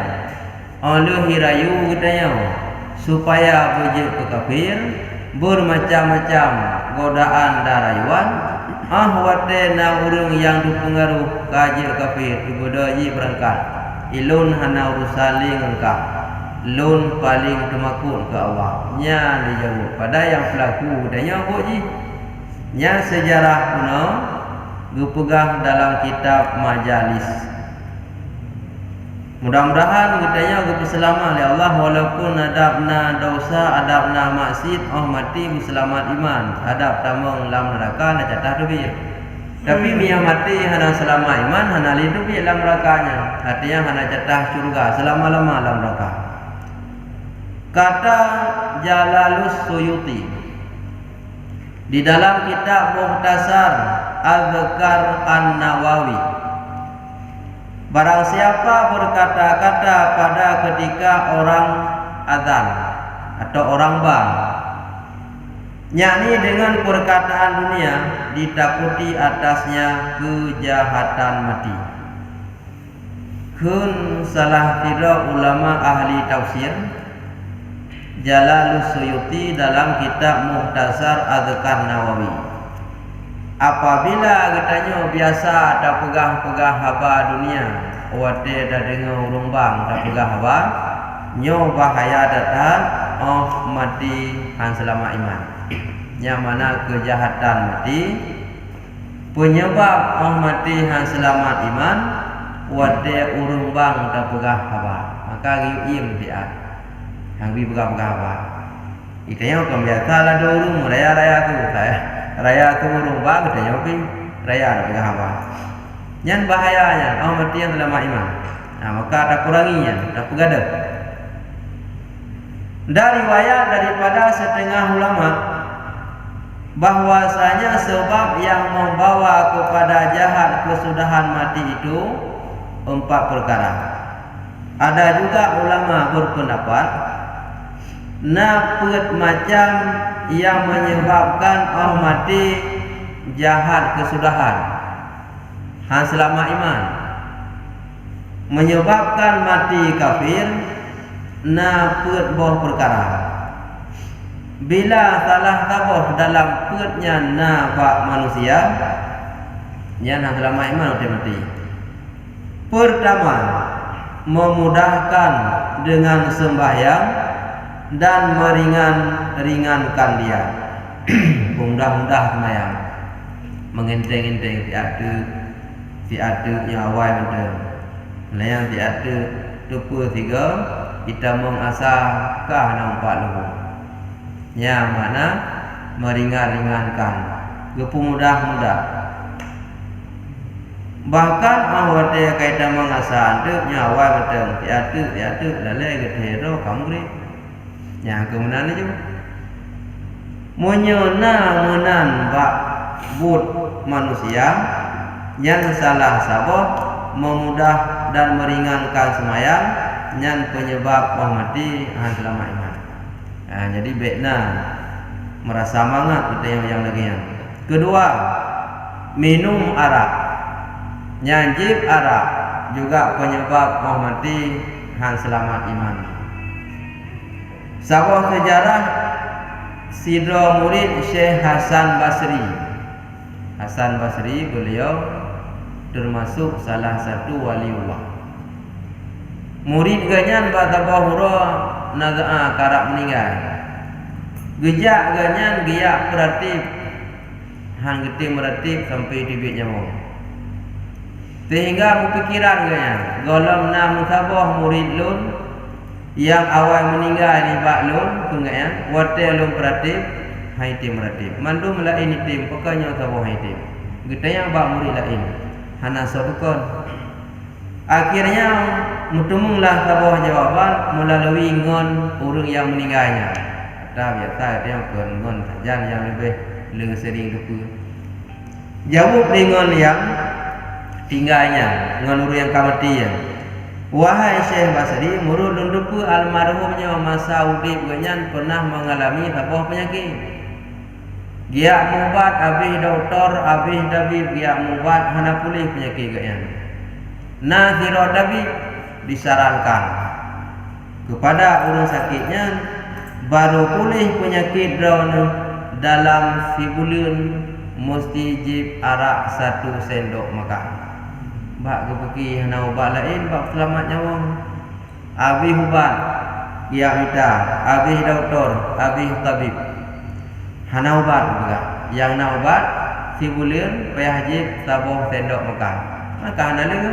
leuh hirayu katanya supaya berjek ke kafir, bermacam-macam godaan darayuan. Watena urang yang dipengaruh kaji kafir ibadah ji berangkat ilun hana urusaling engkau, lun paling temakut ke Allah nya dijawab pada yang pelaku danya boji nya sejarah kuno dipegang dalam kitab majalis. Mudah-mudahan kitanya berselamat oleh Allah walaupun adabna dosa, adabna maksiat, mati berselamat iman, adab tamang lam neraka na catah dubi. Tapi mia mati hana selama iman, hana hidup di dalam nerakanya. Artinya hana jatah surga selama-lama dalam neraka. Kata Jalalus Suyuti di dalam kitab Mukhtasar Azkar An-Nawawi, barang siapa berkata-kata pada ketika orang azan atau orang bang, yakni dengan perkataan dunia, ditakuti atasnya kejahatan mati. Kun salah kira ulama ahli tafsir Jalalus Suyuti dalam kitab Mukhtasar Azkar Nawawi. Apabila katanya biasa ada pegah-pegah haba dunia, wate dah dengar urung bang dah pegah haba, nyo bahaya datang mati han selama iman. Yang mana kejahatan mati penyebab mati han selamat iman, wate urung bang dah pegah haba. Maka riuim dia yang bi pegah-pegah haba. Itanya kan biasa lah do urung raya-raya tu saya. Raya tu urung bang katanya pi raya dah pegah haba. Yang bahayanya mati yang selamat iman. Nah, maka tak kuranginya, tak pegada. Dari riwayat daripada setengah ulama bahwasanya sebab yang membawa kepada jahat kesudahan mati itu 4 perkara. Ada juga ulama berpendapat napet macam yang menyebabkan mati jahat kesudahan han selama iman, menyebabkan mati kafir napet boh perkara. Bila salah taboh dalam perutnya nafak manusia, yang selama iman mati. Pertama, memudahkan dengan sembahyang dan meringankan dia. Mudah-mudah sembahyang, mengenteng-enteng si ada yang awal macam yang si ada tupu 3 kita mengasahkah nampak luhur. Yang mana meringankan, mudah-mudah. Bahkan awak dia kaitan mengasah tu nyawa betul. Tiada lalai ketero kamu ni. Yang kemudian itu menan bak but manusia yang salah sabah memudah dan meringankan semayang yang penyebab mati selama iman. Jadi baiknya merasa semangat kita yang lagi yang. Kedua, minum arak. Nyanjib arak juga penyebab mati selamat iman. Sebuah sejarah sidra murid Syekh Hasan Basri. Hasan Basri beliau termasuk salah satu waliullah. Murid ganyan batabahura nazaa karak meninggal. Gejak ganyan giyak beratib han getih meratib sampai tibik nyawa. Sehingga berpikiran ganyan golong nam sabah murid lun yang awal meninggal ni bak lun pengayan wate lun beratib hai tim meratib. Mandum lain tim pokoknya sabah hai tim. Getanya bak murid lain hana sodukon. Akhirnya mutumunglah sebuah jawaban melalui ngon orang yang meninggalnya. Dah biasa dia ngon saja yang lebih sering lupa. Jawab dengan yang tinggalnya ngon orang yang kamatian. Wahai Syekh Basri, murid lundupu almarhumnya masa udip ganyan pernah mengalami sebuah penyakit. Dia mubat habis doktor, habis tabib dia mubat hana pulih penyakit ganyan. Nah, sirah tabib disarankan kepada orang sakitnya baru pulih penyakit dalam sebulan mesti jib arak 1 sendok makan. Bak kepeki hana ubat lain bak selamat nyawa. Habis ubat ia minta, habis doktor, habis tabib. Hana ubat juga. Yang nak ubat sebulan payah jib 1 sendok makan. Maka hana lagi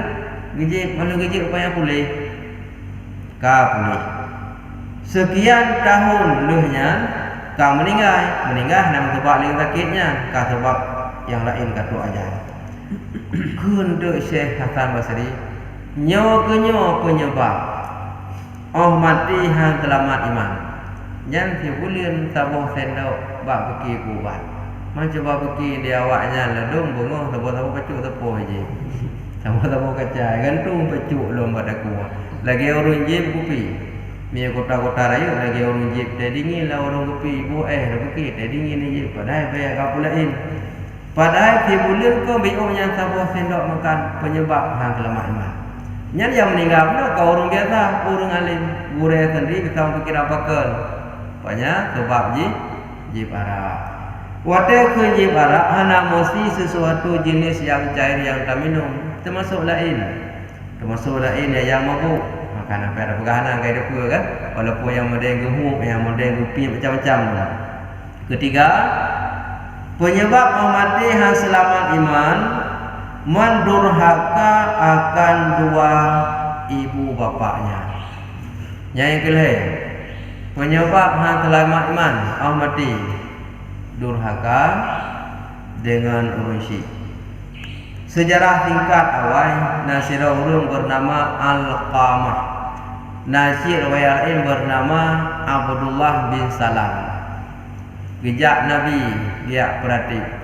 gejik, malu gejik rupanya pulih. Pulih. Sekian tahun luhnya meninggal nama sebab lain sakitnya, sebab yang lain kata ajar. kun de Syekh Hasan Basri nyo penyebab mati hang selamat iman yang si bulian sabuh sendok bak beki kubat macam bak beki dia awaknya ledung bengong sabuh pecuk tepuh je sabuh kacai gantung pecuk lom pada kuat lagi orang jib kupi mia kota-kota raya lagi orang jib dia dingin lah orang kupi dah beki dia dingin je padahal bayar kapulain padahal si bulian ko biunya sabuh sendok makan penyebab hang selamat iman yang meninggal pula kau orang biasa orang alim gure sendiri bisa fikir apa kan banyak sebab jib arak wadah ke jib arak hana mesti sesuatu jenis yang cair yang tak minum termasuk lain yang mabuk makan apa ada pegahanan kayak dapur kan walaupun yang model gemuk yang model gupi macam-macam ketiga penyebab mati hang selamat iman mendurhaka akan dua ibu bapaknya. Yang kelih penyebab hang selamat iman mati durhaka dengan urunsi. Sejarah singkat awal nasirah urung bernama Al-Qamah. Nasir riwayat bernama Abdullah bin Salam. Gejak Nabi dia perhati.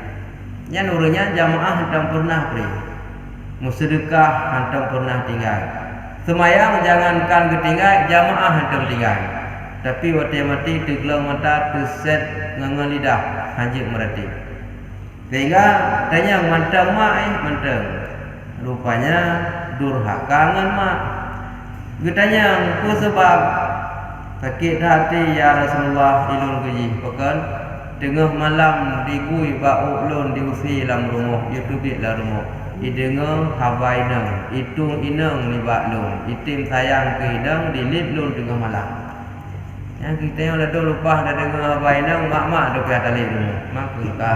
Yang nurunnya jamaah hentam pernah beri musedekah hentam pernah tinggal semayang jangankan ketinggal jamaah hentam tinggal tapi waktu mati teglang mata terset ngangan lidah hanjik merati sehingga tanya mantang mak mantang rupanya durhaka ngan mak getanya ku sebab sakit hati ya Rasulullah ilun keji pekan tengah malam digui bau ulun diusi dalam rumah YouTube lah rumah idenga habai nang itung inang ni bak lun itim sayang ke idang dilip lun tengah malam yang kita yang dah lupa dah dengar habai nang mak-mak dah piat tali rumah mak ka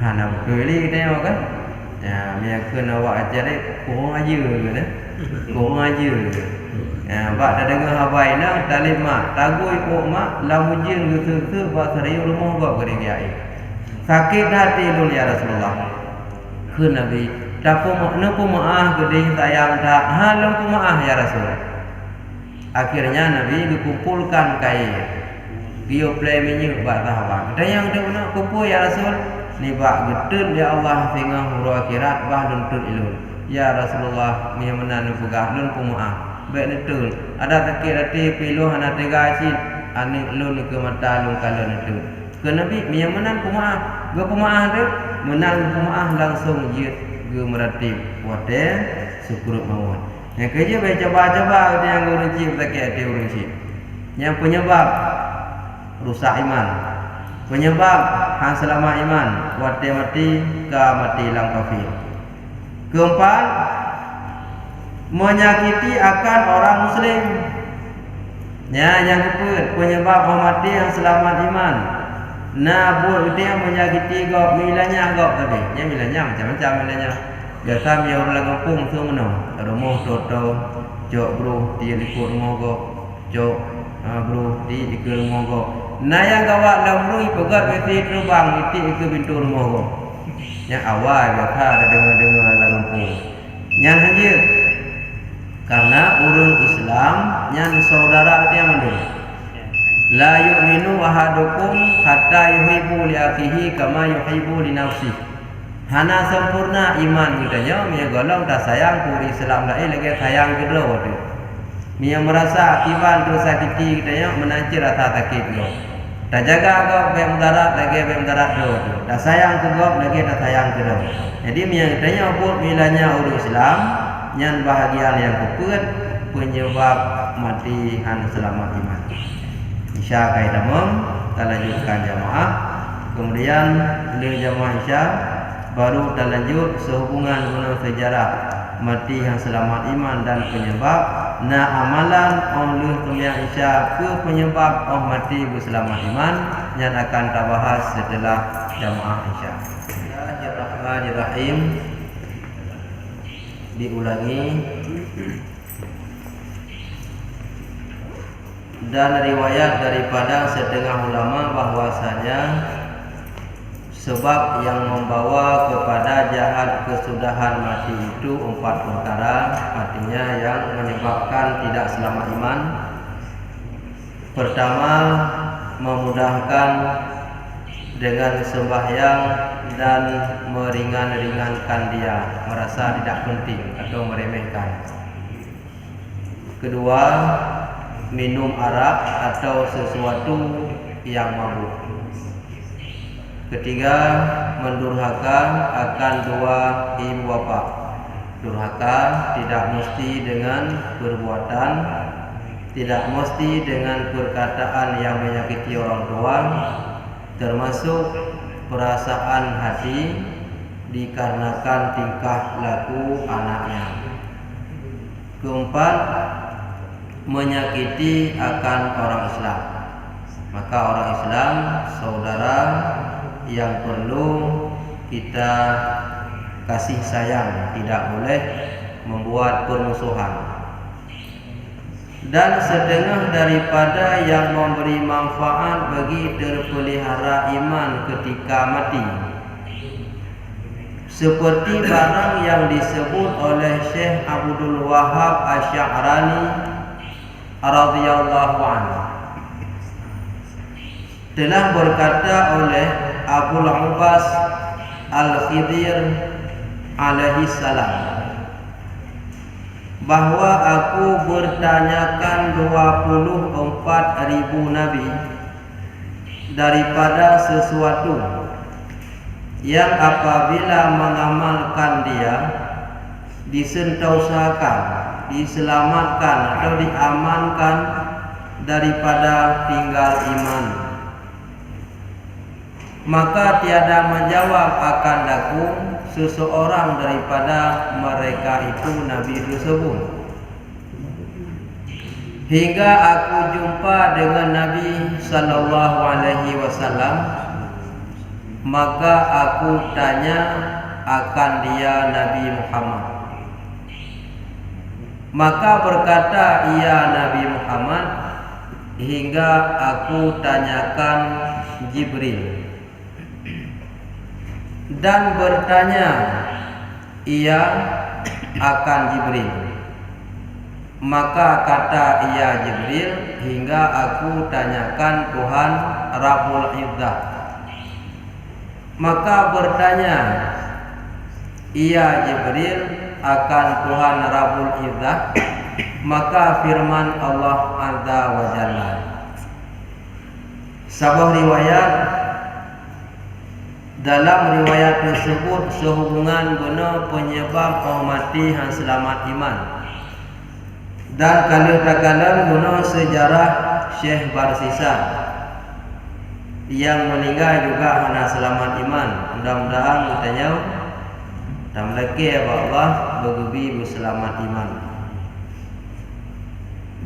hana beli tengok kan ya biar kena awak ajar kurang aja kan kurang aja bak dah dengar habai nang talib mak tagui pok mak lamujin gesu-gesu bak serius rumah gak ke dia sakit hati lun ya Rasulullah ke Nabi tak nak maaf gede sayang tak halang maaf ya Rasul akhirnya Nabi dikumpulkan kain dia play minyak bak sahabat dan yang dia nak kumpul ya Rasul ni bak getun ya Allah sehingga huru akhirat bah luntut ilun ya Rasulullah mi menan pegah lun maaf baik betul ada sakit hati piluh anak tega asyik anik lu ni ke mata lu kalau itu ke Nabi yang menang kumaah gua kumaah tu menang kumaah langsung je gua meratib wadah syukur mawon yang kerja baik coba-coba dia yang urun cip sakit hati urun cip yang penyebab rusak iman penyebab hang selamat iman wadah mati ke mati lang kafir keempat menyakiti akan orang muslim ya yang keempat penyebab mati yang selamat iman nabur dia menyakiti gop milanya gop tadi ya milanya macam-macam milanya biasa dia orang kampung tu mana rumah toto jok bro dia ikut rumah gop jok bro dia ikut rumah gop nah yang gawat lamrui pegat besi terbang itu pintu rumah gop yang awal biasa ada dengar-dengar dalam kampung yang hanya karena urung Islam yang saudara dia mandul la yu'minu ahadukum hatta yuhibbu li akhihi kama yuhibbu li nafsihi hana sempurna iman kitanya mia golong dah sayang ku Islam lain lagi sayang kedua waktu mia merasa akibat terus sakiti kitanya menancir rasa sakit go dah jaga go bem darat lagi bem darat do dah sayang ku go lagi dah sayang kedua jadi mia kitanya pun milanya urung Islam yang bahagian yang keput penyebab mati han selamat iman. Isya kaidamum kita lanjutkan jamaah. Kemudian beliau jamaah Isya baru kita lanjut sehubungan dengan sejarah mati yang selamat iman dan penyebab amalan oleh kuliah Isya ke penyebab mati berselamat iman yang akan kita bahas setelah jamaah Isya. Bismillahirrahmanirrahim. Diulangi dan riwayat daripada setengah ulama bahwasanya Sebab yang membawa kepada jahat kesudahan mati itu 4 perkara, artinya yang menyebabkan tidak selamat iman. Pertama, memudahkan dengan sembahyang dan meringan-ringankan dia, merasa tidak penting atau meremehkan. Kedua, minum arak atau sesuatu yang mabuk. Ketiga, mendurhaka akan dua ibu bapa. Durhaka tidak mesti dengan perbuatan, tidak mesti dengan perkataan yang menyakiti orang tua, termasuk perasaan hati dikarenakan tingkah laku anaknya. Keempat, menyakiti akan orang Islam. Maka orang Islam saudara yang perlu kita kasih sayang, tidak boleh membuat permusuhan. Dan setengah daripada yang memberi manfaat bagi terpelihara iman ketika mati, seperti barang yang disebut oleh Syekh Abdul Wahab Asy'arani radhiyallahu anhu. Telah berkata oleh Abul Abbas Al-Khidir alaihi salam bahwa aku bertanyakan 24.000 nabi daripada sesuatu yang apabila mengamalkan dia disentausakan, diselamatkan atau diamankan daripada tinggal iman. Maka tiada menjawab akan aku seseorang daripada mereka itu Nabi tersebut, hingga aku jumpa dengan Nabi sallallahu alaihi wasallam. Maka aku tanya akan dia Nabi Muhammad. Maka berkata ia Nabi Muhammad, hingga aku tanyakan Jibril. Dan bertanya ia akan Jibril. Maka kata ia Jibril, hingga aku tanyakan Tuhan Rabbul Izzah. Maka bertanya ia Jibril akan Tuhan Rabbul Izzah. Maka firman Allah Azza wa Jalla. Sebuah riwayat, dalam riwayat tersebut sehubungan guna penyebab orang mati yang selamat iman, dan kala takalan guna sejarah Syekh Barsisa yang meninggal juga hana selamat iman. Mudah-mudahan katanya dan lagi Allah bergebi berselamat iman.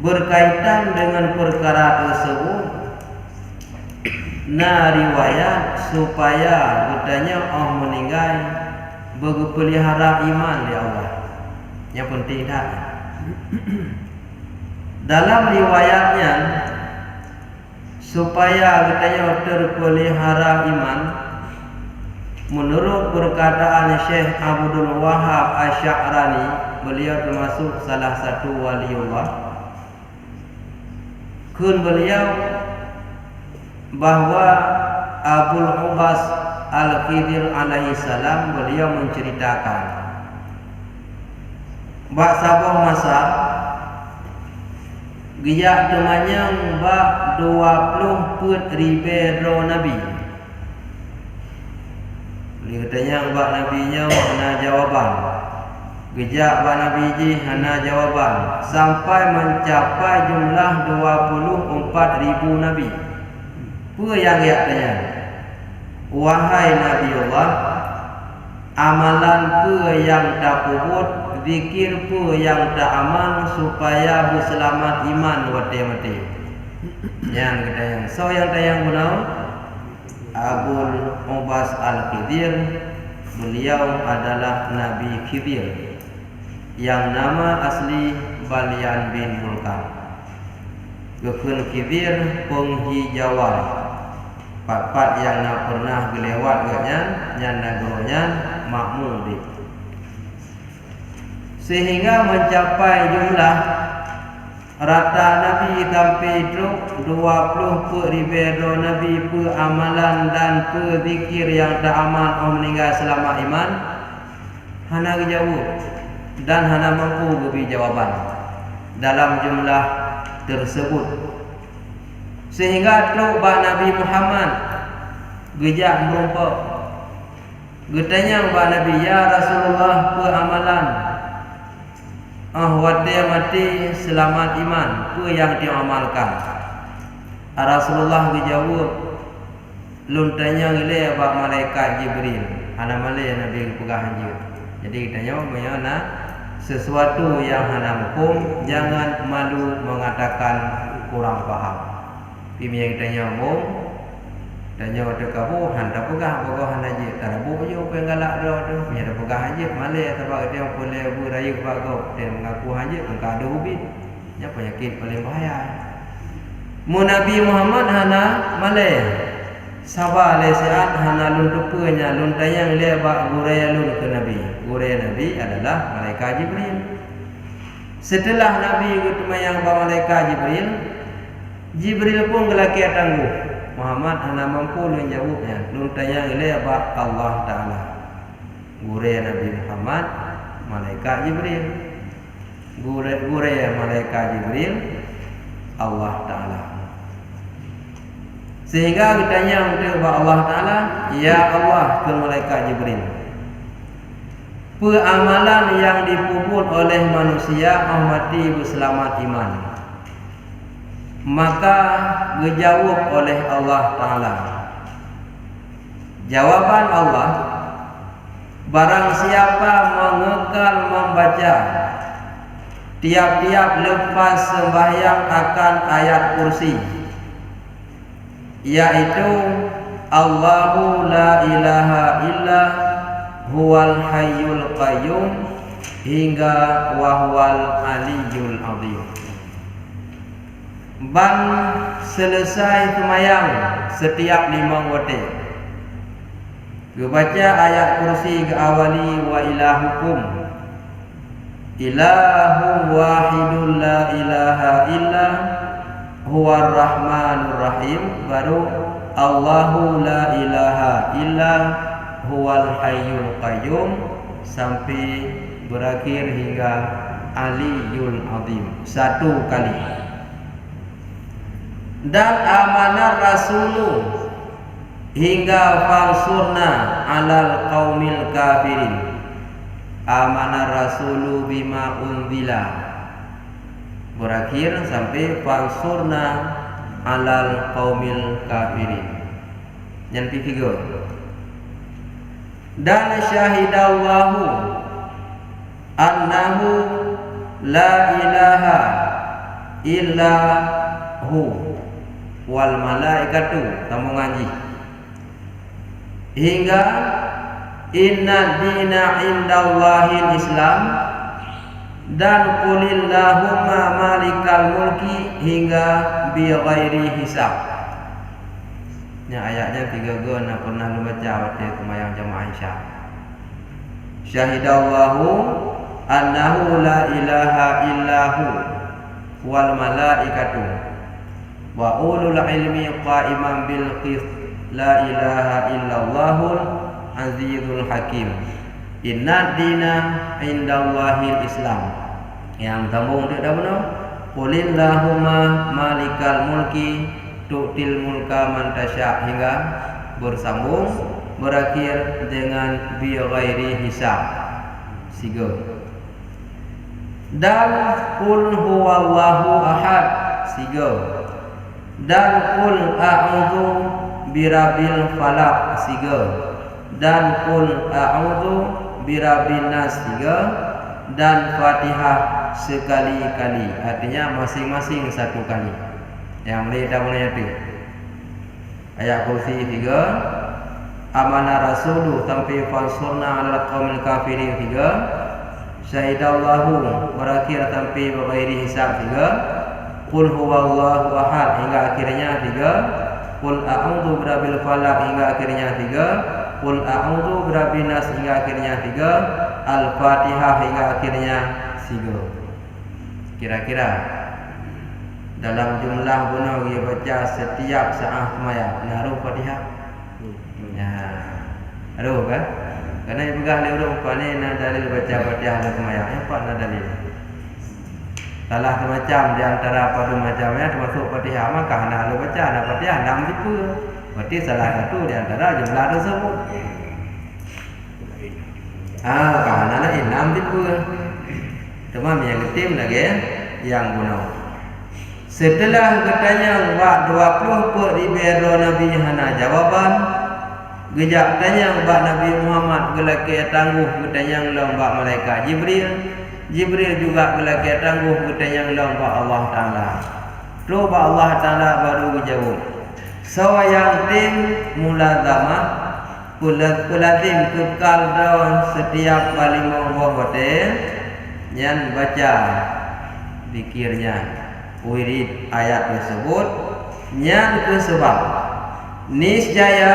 Berkaitan dengan perkara tersebut, nah riwayat supaya katanya orang meninggal berpelihara iman di Allah. Yang penting tak. Dalam riwayatnya supaya katanya terpelihara iman, menurut perkataan Syekh Abdul Wahab Asy'arani, beliau termasuk salah satu waliullah. Kun beliau bahwa Abul Abbas Al-Khidir alaihi salam, beliau menceritakan bak sabuh masa giyak temanyang bak 20 nabi. Beliau tanya bak nabinya hana jawaban. Gejak bak nabi ji hana jawaban sampai mencapai jumlah 24.000 nabi. Apa yang dia tanya? Wahai Nabi Allah, amalan apa yang tak puput, zikir apa yang tak aman supaya berselamat iman wati-wati. Yang kita yang so yang tayang benar Abul Abbas Al-Khidir, beliau adalah Nabi Khidir yang nama asli Balian bin Mulkan. Gekun Khidir penghijauan Pat-pat yang nak pernah gelewat katnya yang negronya makmum di. Sehingga mencapai jumlah rata Nabi sampai itu 20 ribu Nabi per amalan dan per zikir yang tak amal orang meninggal selama iman. Hana jawab dan hana mampu beri jawaban dalam jumlah tersebut. Sehingga tu bah Nabi Muhammad gejak merumpa. Getanya bah Nabi, ya Rasulullah per amalan wadah mati selamat iman apa yang dia amalkan. Rasulullah dijawab luntanya ngile abak malaikat Jibril ana malai Nabi pegah haji. Jadi kitanya mana sesuatu yang hana hukum jangan malu mengatakan kurang faham. Pimia kitanya tanya ada kamu hantar pegah pegah haji tarabu yo penggalak ro tu punya pegah haji malai sebab dia boleh berayu bago dan mengaku haji engkau ada ubi nya penyakit paling bahaya. Mu Nabi Muhammad hana malai sabar le sehat hana lun tupanya lun tayang le ba guraya lun ke Nabi. Guraya Nabi adalah malaikat Jibril. Setelah Nabi kutumayang ba malaikat Jibril pun gelaki tangguh. Muhammad hana mampu menjawabnya. Nun tayang ile ba Allah Taala. Gure Nabi Muhammad malaikat Jibril. Gure malaikat Jibril Allah Taala. Sehingga ditanya untuk Allah Taala, ya Allah ke malaikat Jibril. Amalan yang dipuput oleh manusia mati berselamat iman. Maka dijawab oleh Allah Ta'ala. Jawaban Allah, barang siapa mengekal membaca tiap-tiap lepas sembahyang akan ayat kursi, yaitu Allahu la ilaha illa huwal hayyul qayyum hingga wahwal aliyul azim. Ban selesai semayang setiap 5 waktu baca ayat kursi ke awali wa ilahukum ilahu wahidun la ilaha illa huwar rahmanur rahim, baru Allahu la ilaha illa huwal hayyul qayyum sampai berakhir hingga aliyul azim 1 kali. Dan amanah rasulu hingga fansurna alal qaumil kafirin. Amanah rasulu bima unzila berakhir sampai fansurna alal qaumil kafirin. Yang ketiga, dan syahidallahu annahu la ilaha illa hu wal malaikatu tamu ngaji hingga inna dina indallahil islam dan qulillahumma malikal mulki hingga bi ghairi hisab. Nya ayatnya 3 guna pernah lu baca waktu kemayang jamaah Isya. Syahidallahu annahu la ilaha illahu wal malaikatu wa ulul ilmi qa'iman bil qist la ilaha illallahul azizul hakim inna dina indallahil islam. Yang sambung dia dah benar, qulillahumma malikal mulki tu'til mulka man tasya hingga bersambung berakhir dengan bi ghairi hisab 3. Dan qul huwallahu ahad 3. Dan qul a'udzu birabbil falaq 3. Dan qul a'udzu birabbin nas 3. Dan Fatihah sekali-kali, artinya masing-masing 1 kali. Yang boleh tak boleh itu ayat kursi 3, amanah rasulu sampai fansurna ala qaumil kafirin 3, syahidallahu berakhir sampai bighairi hisab 3, qul huwallahu ahad hingga akhirnya 3, Qul a'udzu birabbil falaq hingga akhirnya 3, Qul a'udzu birabbin nas hingga akhirnya 3, Al-Fatihah hingga akhirnya 3. Kira-kira dalam jumlah guna dia baca setiap saat sembahyang naruh Fatihah. Ya. Aduh kan? Karena yang pegah le urang pa ni na dalil baca Fatihah dalam sembahyang. Apa na dalil? Salah semacam di antara pada macamnya termasuk Fatihah maka nak lu baca ada Fatihah 6 tipe. Berarti salah satu di antara jumlah tersebut. Karena ada 6 tipe. Teman yang ketim lagi yang guna. Setelah katanya buat 20 per ibero Nabi hana jawaban. Gejak tanya buat Nabi Muhammad gelaki tangguh katanya lomba malaikat Jibril. Jibril juga gelaki tangguh katanya lomba Allah Taala. Coba Allah Taala baru jawab. Sawayang tim mulazamah kulatim kekal daun setiap kali mengwahwate yang baca zikirnya wirid ayat tersebut yang kesebab niscaya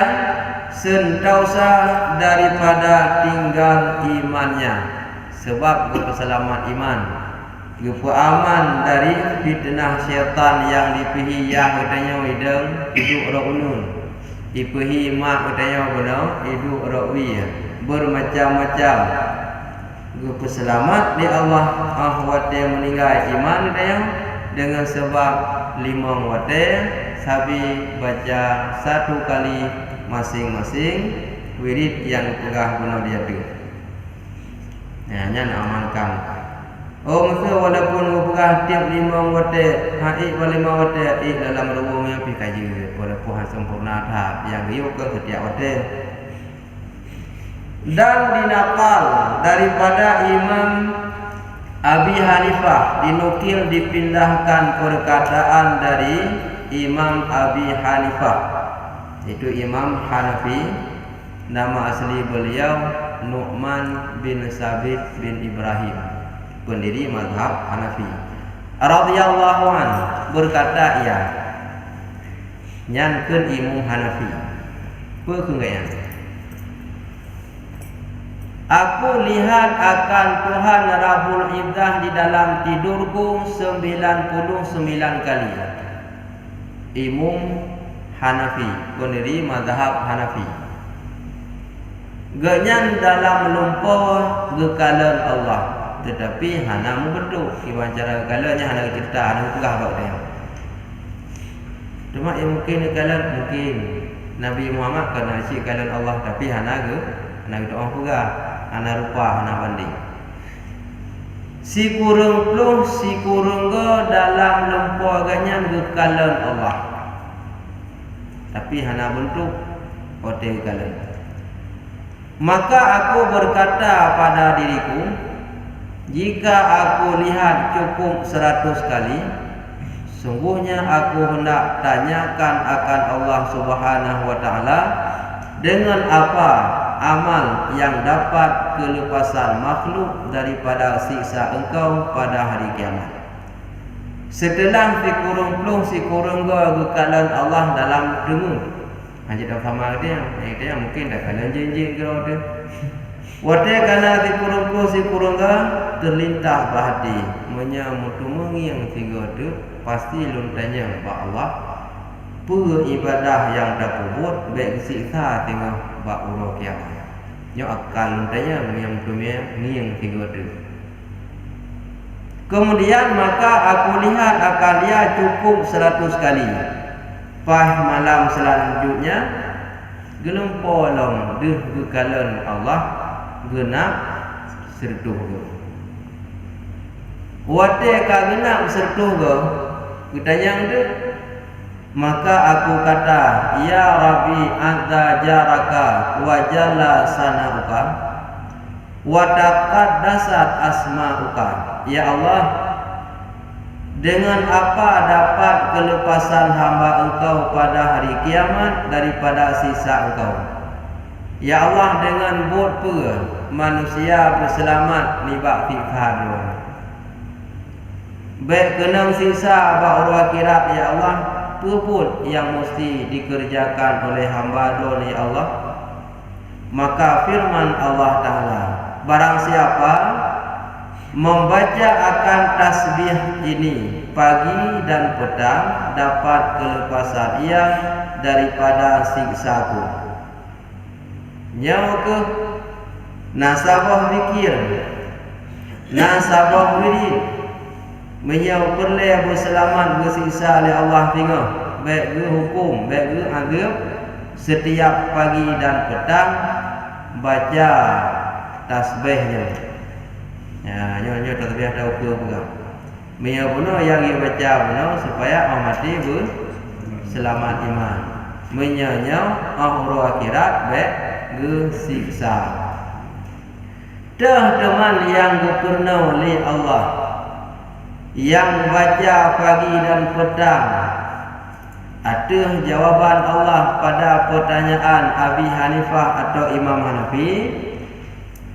sentausa daripada tinggal imannya sebab keselamat iman aman dari fitnah syaitan yang dipihi yang katanya widang hidup ra'unun dipihi mak katanya benar hidup ra'wi bermacam-macam selamat di Allah ahwate meninggal iman katanya dengan sebab 5 wate sabi baca 1 kali masing-masing wirid yang pegah guna dia tu. Hanya nak amalkan. Masa walaupun pegah tiap 5 wate, haid 5 wate dalam ruang yang pikaji walaupun sempurna tahap yang diukur setiap wate. Dan dinakal daripada Imam Abi Hanifah dinukil dipindahkan perkataan dari Imam Abi Hanifah, itu Imam Hanafi. Nama asli beliau Nu'man bin Sabit bin Ibrahim, pendiri mazhab Hanafi. Radhiyallahu an berkata ia nyankeun Imam Hanafi. Pekeunggayang aku lihat akan Tuhan Rabbul Izzah di dalam tidurku 99 kali. Imam Hanafi, pendiri mazhab Hanafi. Genyan dalam lumpur gekalan Allah, tetapi hana membentuk. Iwan cara gekalannya hana cerita, hana pegah bab dia. Cuma yang mungkin gekalan mungkin Nabi Muhammad kena asyik kalan Allah, tapi hana orang pegah. Ana rupa ana banding. Si kurung pluh si kurung go dalam lempur ganyan gekalan Allah. Tapi hana bentuk hotel gekalan. Maka aku berkata pada diriku, jika aku lihat cukup 100 kali, sungguhnya aku hendak tanyakan akan Allah Subhanahu wa taala dengan apa amal yang dapat kelepasan makhluk daripada siksa engkau pada hari kiamat. Setelah si kurung pluh si kurung go gekalan Allah dalam dengung. Hanya dah faham dia mungkin dah kalan jenjing ke dia. Wate kana si kurung pluh si kurung go terlintas bahati menyamutu mengiang tiga tu pasti lun tanya ba Allah ibadah yang dah buat baik siksa tengah bak urang kiamat. Nyo akan tanya yang dunia ni yang tiga tu. Kemudian maka aku lihat akan dia cukup 100 kali. Pas malam selanjutnya gelempolong deh gekalan Allah genap sertuh go. Wate ka genap sertuh go. Kitanya tu maka aku kata, ya Rabbi anta jaraka wa jalla sanauka wa taqaddasat asmauka. Ya Allah, dengan apa dapat kelepasan hamba engkau pada hari kiamat daripada sisa engkau? Ya Allah, dengan buat apa manusia berselamat nibak fikar baik kenang sisa ba urang akhirat. Ya Allah, apa pun yang mesti dikerjakan oleh hamba oleh Allah. Maka firman Allah Ta'ala, barang siapa membaca akan tasbih ini pagi dan petang, dapat kelepasan ia daripada siksaku. Nyau ke nasabah zikir, nasabah wirid, menyau perle berselamat bersiksa oleh Allah tengah, baik ke hukum, baik ke agam, setiap pagi dan petang baca tasbihnya. Ya, nyo tasbih dah ukur juga. Menyau benar yang dia baca benar supaya orang mati berselamat iman. Menyau akhirat akhirat baik ke siksa. Dah teman yang dipurna oleh Allah, yang baca pagi dan petang, ada jawaban Allah pada pertanyaan Abi Hanifah atau Imam Hanafi,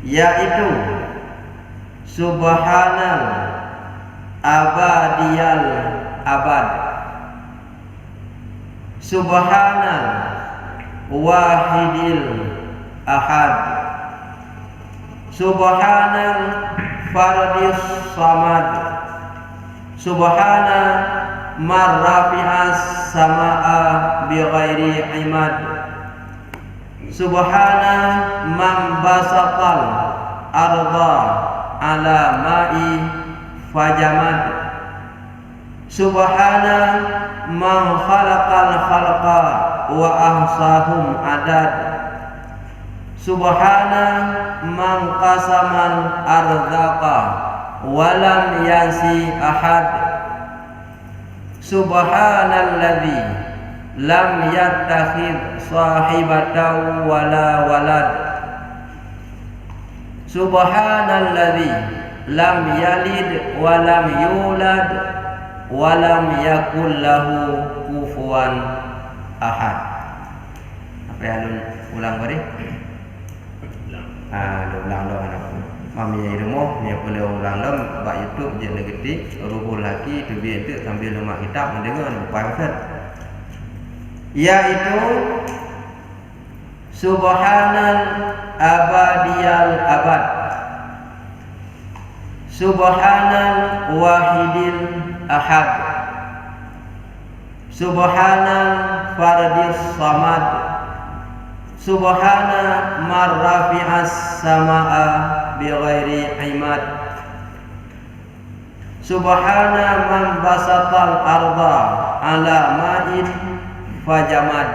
yaitu Subhanal abadiyal abad, Subhanal wahidil ahad, Subhanal fardis samad, Subhana marrafi'as sama'a bighairi imad, Subhana man basaqal arda ala ma'i fajamad, Subhana man khalaqal khalqa wa ahsahum adad, Subhana man qasamal arzaqa walam yansi ahad, Subhanalladzi lam yattakhidh sahibatan wala walad, Subhanalladzi lam yalid walam yulad walam yakul lahu kufuwan ahad. Apa yang ulang bari? Ulang anakku. Mami yang rumah, dia boleh ulang lem, bak YouTube je negatif, rubuh laki, tu biar tu sambil lemak kitab mendengar upaya Ustaz. Yaitu Subhanal abadiyal abad, Subhanal wahidil ahad, Subhanal fardis samad, Subhana marrafi'as sama'a bighairi imad, Subhana man basatal arda ala ma'in fajamad,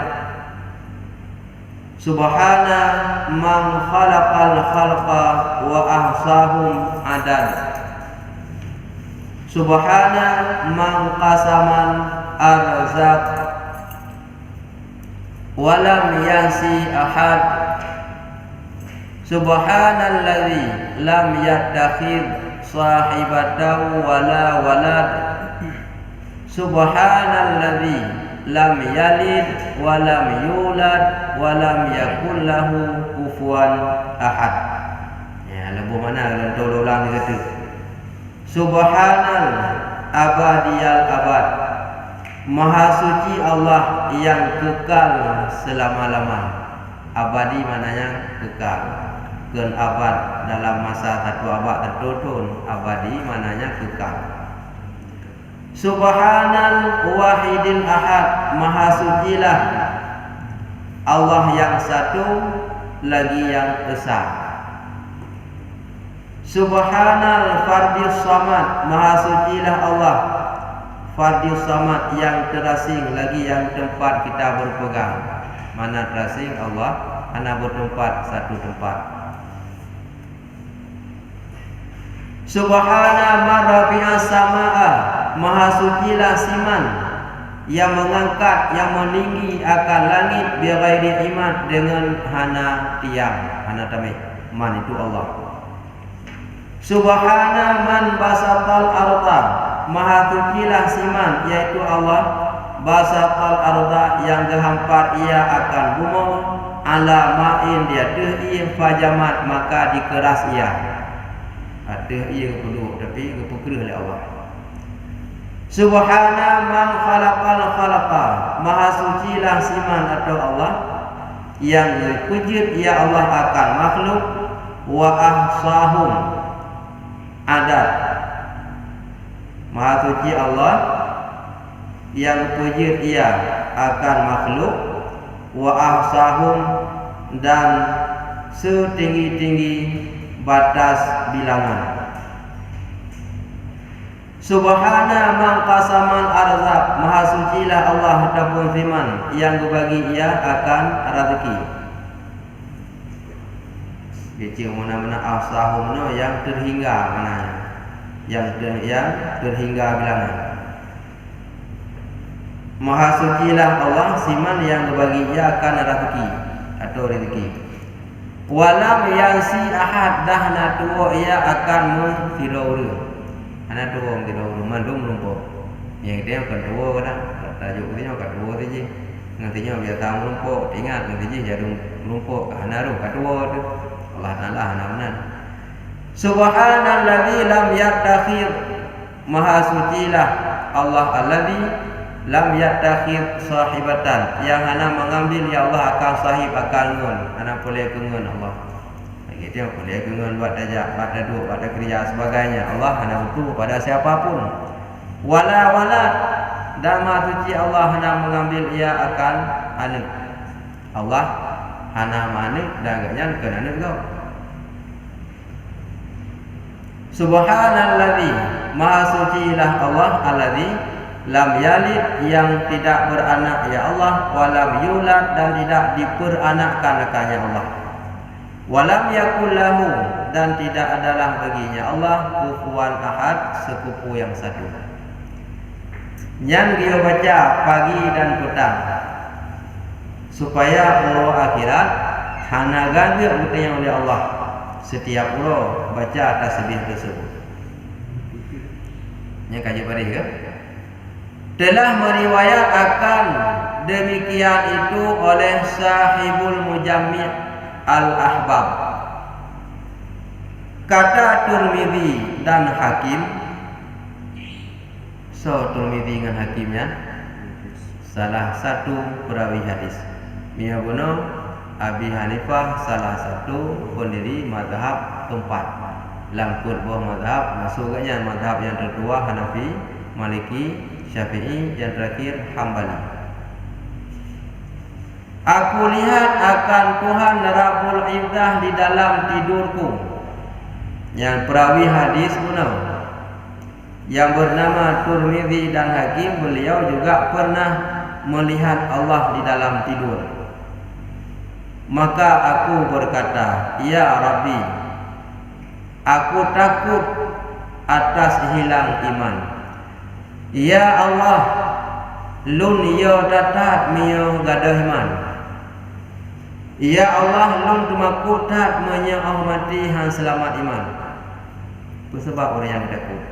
Subhana man khalaqal khalqa wa ahsahum adad, Subhana man qasaman arzaq walam yansi ahad, Subhanalladzi lam yattakhidh sahibatan wala walad, Subhanalladzi lam yalid walam yulad walam yakul lahu kufuwan ahad. Ya, lebih mana dalam tolong ulang dia kata Subhanal abadiyal abad, Maha suci Allah yang kekal selama-lama. Abadi maknanya kekal, ken abad dalam masa satu abad tertentu. Abadi maknanya kekal. Subhanal wahidil ahad, Maha sucilah Allah yang satu lagi yang esa. Subhanal fardis samad, Maha sucilah Allah Fardis samad yang terasing lagi yang tempat kita berpegang. Mana terasing Allah, ana bertempat satu tempat. Subhana marafi'as sama'a, Maha sucilah siman yang mengangkat, yang meninggi akan langit bighairi imad, dengan hana tiang, hana tamih. Man itu Allah. Subhana man basatal arda, Maha sucilah siman yaitu Allah basatal arda yang gehampar ia akan bumi, ala ma'in dia dehi fajamat maka dikeras ia. Ada ia kedua tapi keperkera oleh Allah. Subhana man khalaqal khalaqa, maha sucilah siman atau Allah yang pujud ia Allah akan makhluk, wa ahsahum adat, maha suci Allah yang pujud ia akan makhluk, wa ahsahum dan setinggi-tinggi batas bilangan. Subhana man qasamal arzaq, maha sucilah Allah ataupun firman yang berbagi ia akan rezeki. Dia mana-mana ahsahum no yang terhingga mananya, yang terhingga bilangan. Maha sucilah Allah siman yang berbagi ia akan rezeki atau rezeki. Walam yansi ahad dah natuwa ia akan menfirauru. Anak tua mungkin orang mandum rumput. Yang dia akan tua kan? Tajuk dia akan tua saja. Nantinya biar tahu rumput, ingat nantinya jadi rumput. Anak tu tua tu. Allah Taala anak benar. Subhanalladzi lam yattakhir, maha sucilah Allah alladzi lam yattakhir sahibatan, yang hana mengambil ya Allah akan sahib akan ngun. Anak boleh kengun Allah. Dia boleh dengan buat dajak, buat duduk, buat kerja sebagainya. Allah hanya butuh pada siapapun. Wala dan maha suci Allah hanya mengambil ia akan anak. Allah hanya manik dan agaknya ke anak kau. Subhanalladzi, maha suci lah Allah alladzi lam yalid, yang tidak beranak ya Allah, walam yulad dan tidak diperanakkan-akannya Allah. Walam yakul lahu, dan tidak adalah baginya Allah kufuwan ahad, sekupu yang satu. Yang dia baca pagi dan petang supaya Allah akhirat hana ganti bertanya oleh Allah setiap Allah baca tasbih tersebut. Yang kaji pada ke? Telah meriwayat akan demikian itu oleh Sahibul Mujammi' Al-Ahbab, kata Tirmidzi dan Hakim. So Tirmidzi dengan Hakimnya salah satu perawi hadis. Mia Bono Abi Hanifah salah satu pendiri mazhab keempat. Langkut buah mazhab masuknya mazhab yang tertua Hanafi, Maliki, Syafi'i, yang terakhir Hambali. Aku lihat akan Tuhan Rabbul Izzah di dalam tidurku. Yang perawi hadis kuno yang bernama Tirmidzi dan Hakim, beliau juga pernah melihat Allah di dalam tidur. Maka aku berkata, ya Rabbi, aku takut atas hilang iman. Ya Allah, lun yo tatat mio gadah iman. Ya Allah, lun tumaku tak menyauh mati han selamat iman. Itu sebab orang yang takut.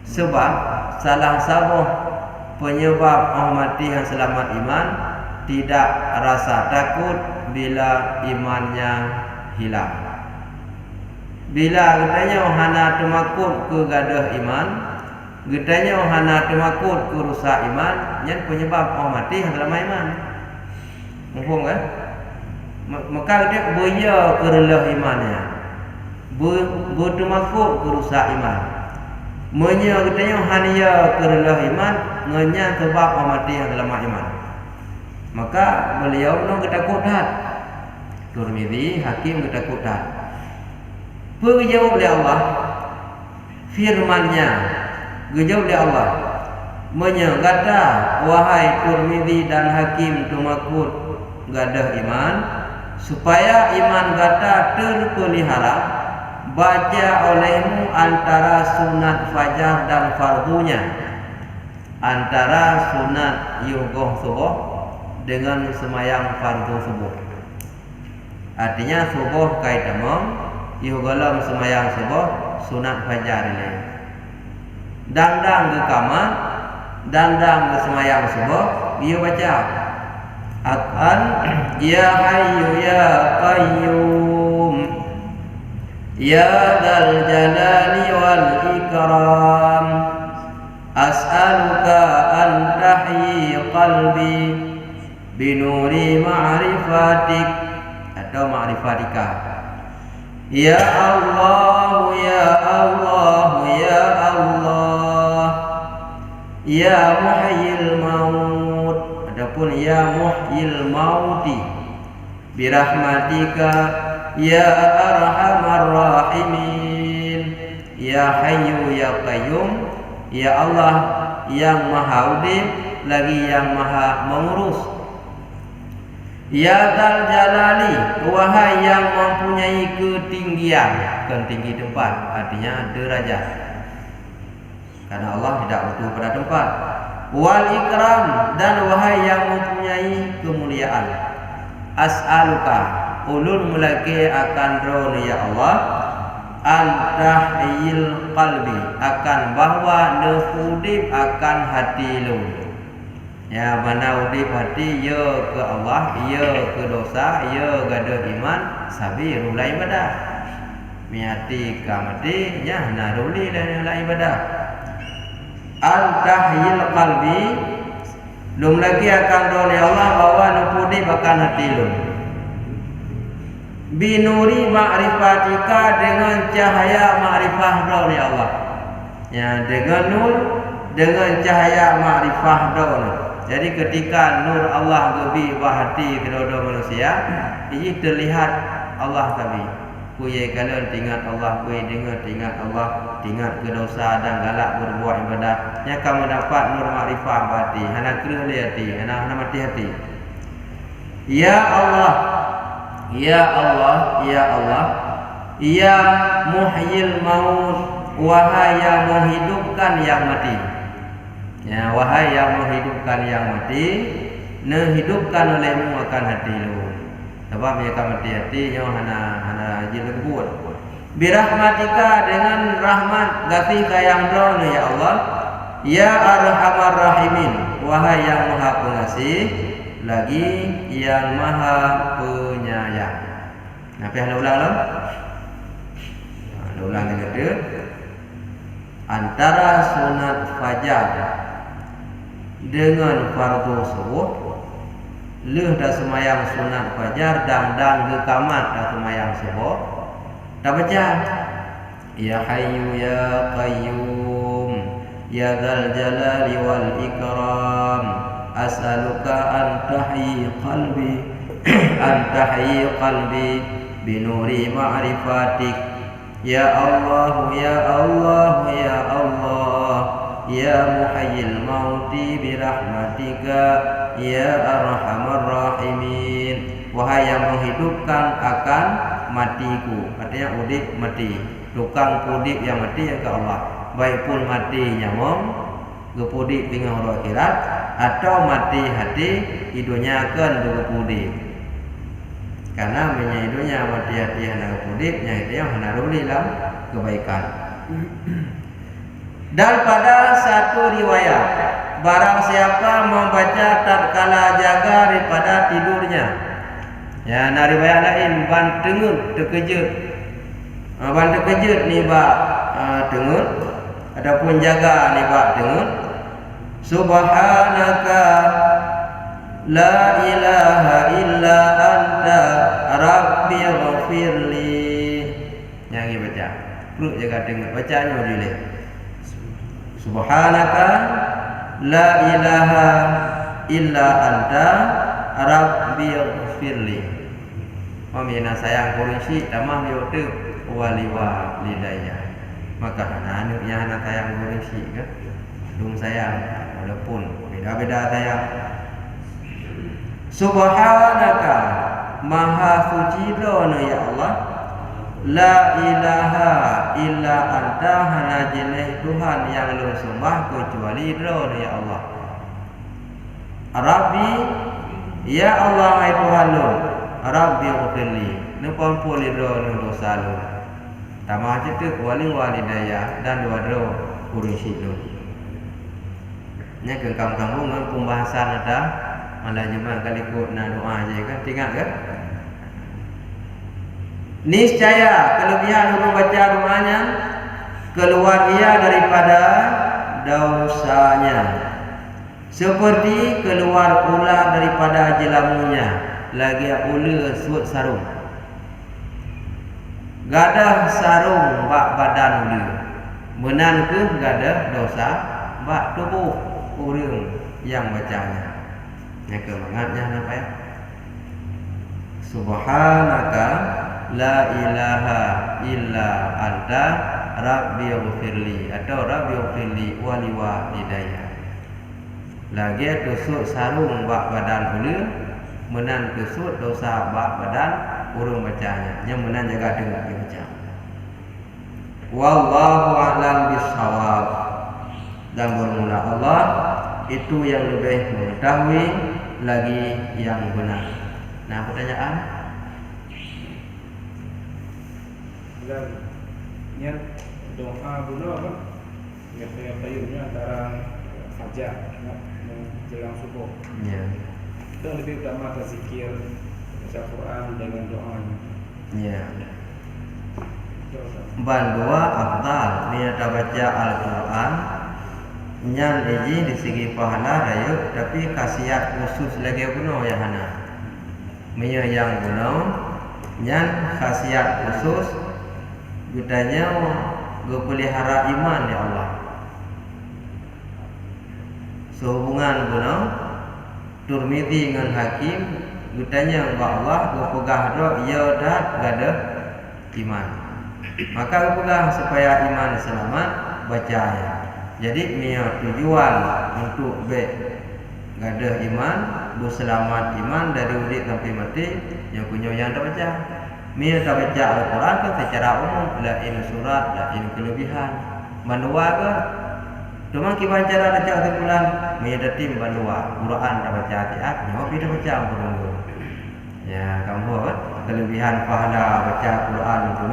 Sebab salah satu penyebab orang mati han selamat iman tidak rasa takut bila imannya hilang. Bila katanya hana tumakut ke gadah iman, katanya hana tumakut ke rusak iman, yang penyebab orang mati han selamat iman. Mumpung kan? Maka dia boya kerelah imannya, bertumakut kerusak iman. Menya katanya hanya kerelah iman, ngenya sebab orang mati yang dalam iman. Maka beliau no ketakut dah. Tirmidzi, Hakim ketakut dah. Berjawab oleh Allah, firman-Nya, berjawab oleh Allah, menya kata wahai Tirmidzi dan Hakim tumakut gadah iman, supaya iman gata terpelihara, baca olehmu antara sunat fajar dan fardunya, antara sunat yugoh subuh dengan semayang fardu subuh. Artinya subuh kait demam, yugolam semayang subuh, sunat fajar ini. Dandang ke kamar, dandang ke semayang subuh, dia baca akan ya hayyu ya qayyum ya dzal jalali wal ikram as'aluka an tahyi qalbi binuri ma'rifatik atau ma'rifatika. Ya Allah, ya Allah, ya Allah, ya muhyil maut. Adapun ya muhyil mauti birahmatika ya arhamar rahimin. Ya hayyu ya qayyum, ya Allah yang maha udip lagi yang maha mengurus. Ya Dzal Jalali, wahai yang mempunyai ketinggian, bukan tinggi tempat, artinya derajat. Karena Allah tidak butuh pada tempat. Wal ikram, dan wahai yang mempunyai kemuliaan. As'aluka, ulun mulaki akan ron ya Allah, antahyil qalbi, akan bahwa nefudip akan hati lu. Ya mana udip hati ya ke Allah, ya ke dosa, ya gaduh iman, sabi rula ibadah. Miati kamati ya naruli dan ibadah. Al-tahyil qalbi, lum lagi akan doa ya Allah bahwa nufudip akan hati lu. Binuri ma'rifatika, dengan cahaya ma'rifah doa ya Allah. Ya dengan nur, dengan cahaya ma'rifah doa. Jadi ketika nur Allah gebi bahati kedua manusia, ini terlihat Allah kami. Kuye kalian ingat Allah, kuye ingat Allah, ingat kedosa dan galak berbuat ibadah. Nya kamu dapat nur makrifah bahati, hana kena hati, hana mati hati. Ya Allah, ya Allah, ya Allah, ya muhyil maut, wahai yang menghidupkan yang mati. Ya wahai yang menghidupkan yang mati, nehidupkan olehmu akan hati lu. Sebab mereka mati hati nyo hana jil kuat. Birahmatika, dengan rahmat kasih sayang doa ya Allah. Ya arhamar rahimin, wahai yang maha pengasih lagi yang maha penyayang. Nah, pihak ulang lo. Ulang yang kedua. Antara sunat fajar dengan fardu subuh, leuh dah semayang sunat fajar dan ke kamar dah semayang subuh, dah baca ya hayyu ya qayyum ya dzal jalali wal ikram as'aluka an tahyi qalbi an tahyi qalbi binuri ma'rifatik. Ya Allah, ya Allah, ya Allah, ya muhyil mauti birahmatika ya arhamar rahimin. Wahai yang menghidupkan akan matiku, artinya udip mati, tukang pudip yang mati yang ke Allah. Baik pun mati nyamong, gepudip tinggal huruf akhirat, atau mati hati hidupnya akan gepudip. Karena menyaidunya mati hati hana pudip, nyaidunya hana ruli dalam kebaikan. Daripada satu riwayat, barang siapa membaca tatkala jaga daripada tidurnya. Ya, na riwayat lain ban tengut terkejut. Ban terkejut ni ba tengut, adapun jaga ni ba tengut. Subhanaka la ilaha illa anta rabbi ghafirli. Yang ini baca. Perlu jaga dengar bacanya boleh. Subhanaka la ilaha illa anta rabbi ghafirli. Mamina sayang kurisi tamah yote wali walidayya. Maka anak yang anak sayang kurisi ke? Dum sayang walaupun beda-beda sayang. Subhanaka, maha suci dono ya Allah. La ilaha illa anta, hana jenis Tuhan yang lu sembah kecuali dono ya Allah. Rabbi, ya Allah hai Tuhan lu. Rabbi ghfirli, nu pampuli dono dosa lu. Tamah cetuk wali walidayah dan dua do kurisi lu. Nya ke kampung pembahasan ada. Malah jemaah kali ikut nak doa je kan, tinggal kan? Niscaya kelebihan huruf baca doanya keluar ia daripada dosanya seperti keluar ular daripada jelamunya lagi ular suut sarung. Gadah sarung bak badan ular menan ke gadah dosa bak tubuh orang yang bacanya. Yang kemangatnya apa ya? Subhanaka la ilaha illa anta rabbi ighfirli atau rabbi ighfirli wa liwalidayya. Lagi tusuk sarung bak badan ular menan tusuk dosa bak badan urang bacanya. Yang menan jaga dengar dia baca. Wallahu a'lam bissawab. Dan bermula Allah itu yang lebih mengetahui lagi yang benar. Nah, pertanyaan? Dan doa guna apa? Ya payungnya antara fajar menjelang subuh. Ya. Itu lebih utama ke zikir, baca Quran dengan doanya. Ya. Bandua afdal niat baca Al-Quran nyan iji di segi pahala raya tapi khasiat khusus lagi kuno ya hana. Menya yang kuno nyan khasiat khusus gudanya gepelihara iman ya Allah. Sehubungan kuno Turmidi dengan Hakim gudanya Allah gepegah do ia dah gada iman. Maka gepegah supaya iman selamat baca ya. Jadi mia tujuan untuk gadah iman, berselamat iman dari urip sampai mati yang punya yang tak baca. Mia tak baca Al-Quran kan secara umum la in surat, la in kelebihan. Bandua ke? Cuma kita cara baca bulan mia datim bandua. Quran tak baca tiap, nyawa kita baca umur. Ya, kamu kelebihan pahala baca Quran itu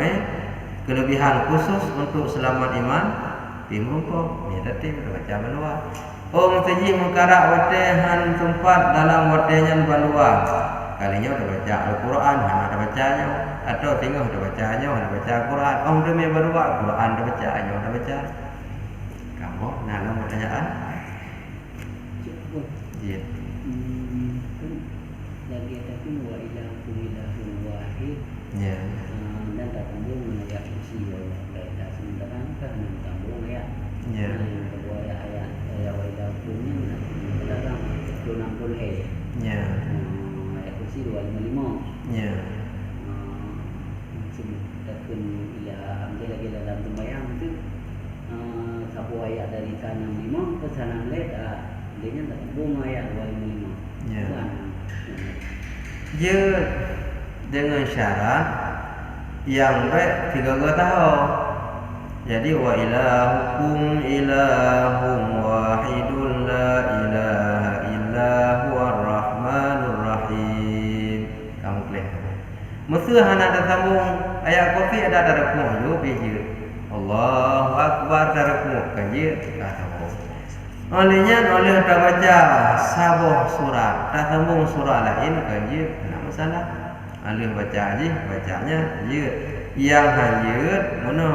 kelebihan khusus untuk selamat iman. Timur kok, ni dah tim baca balua. Oh, mesti mengkarak watehan tempat dalam watenya balua. Kalinya dah baca Al-Quran, hanya dah bacanya. Atau tengok dah bacanya, dah baca Al-Quran. Oh, demi balua, Quran dah bacanya, dah baca. Kamu nak ada pertanyaan? Ya. Lagi tapi wa ilahum ilahun wahid. Ya. Dan tak tanggung menajak kursi Allah. Tak sementara kan tanggung ya. Ya. Yang kedua ayat wa ilahumnya dalam 60 Ya. ayat kursi 255. Ya. Takun ila ambil lagi dalam sembahyang itu satu ayat dari sana 5 ke sana dia tak tanggung ayat 255. Ya. Dia dengan syarat yang baik 3 tahun. Jadi wa ilahukum ilahum wahidun la ilaha illa huwar rahmanur rahim. Kamu clear? Mesti hana ada sambung ayat kursi ada darabmu yo biji. Allahu akbar darabmu kan je kata. Olehnya oleh tak baca sabuh surat, tak sambung surah lain kan je kena masalah. Alih baca aja, bacanya je. Yang hanya mana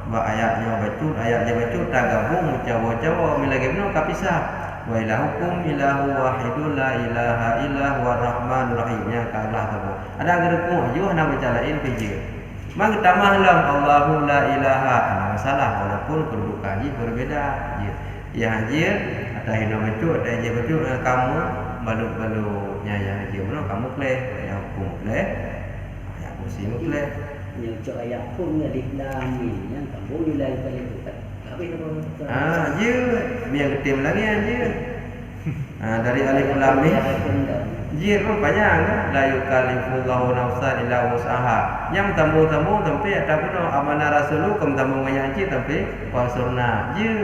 ayatnya baca tak gabung cawa-cawa lagi benar kapisah. Wa ilahukum ilahu wahidun la ilaha illa huwar rahmanur rahim. Ya kalah tu. Ada gerku je nak baca lain je. Mak tamahlam Allahu la ilaha. Ada masalah walaupun kedudukannya berbeda je. Ya haji ada hina baca, ada je baca kamu balu-balunya ya haji mana kamu play, ya hukum play. Ya kursi play. Yang cak ayat pun alif lam mim yang tanggung nilai paling tu tak. Habis apa? Je biar ketim lagi aja. Dari alif lam mim. Je pun panjang kan? La yukallifullahu nafsan illa wus'aha. Yang tambung-tambung sampai ada pun amanah rasulukum tambung banyak je sampai wasurna. Je.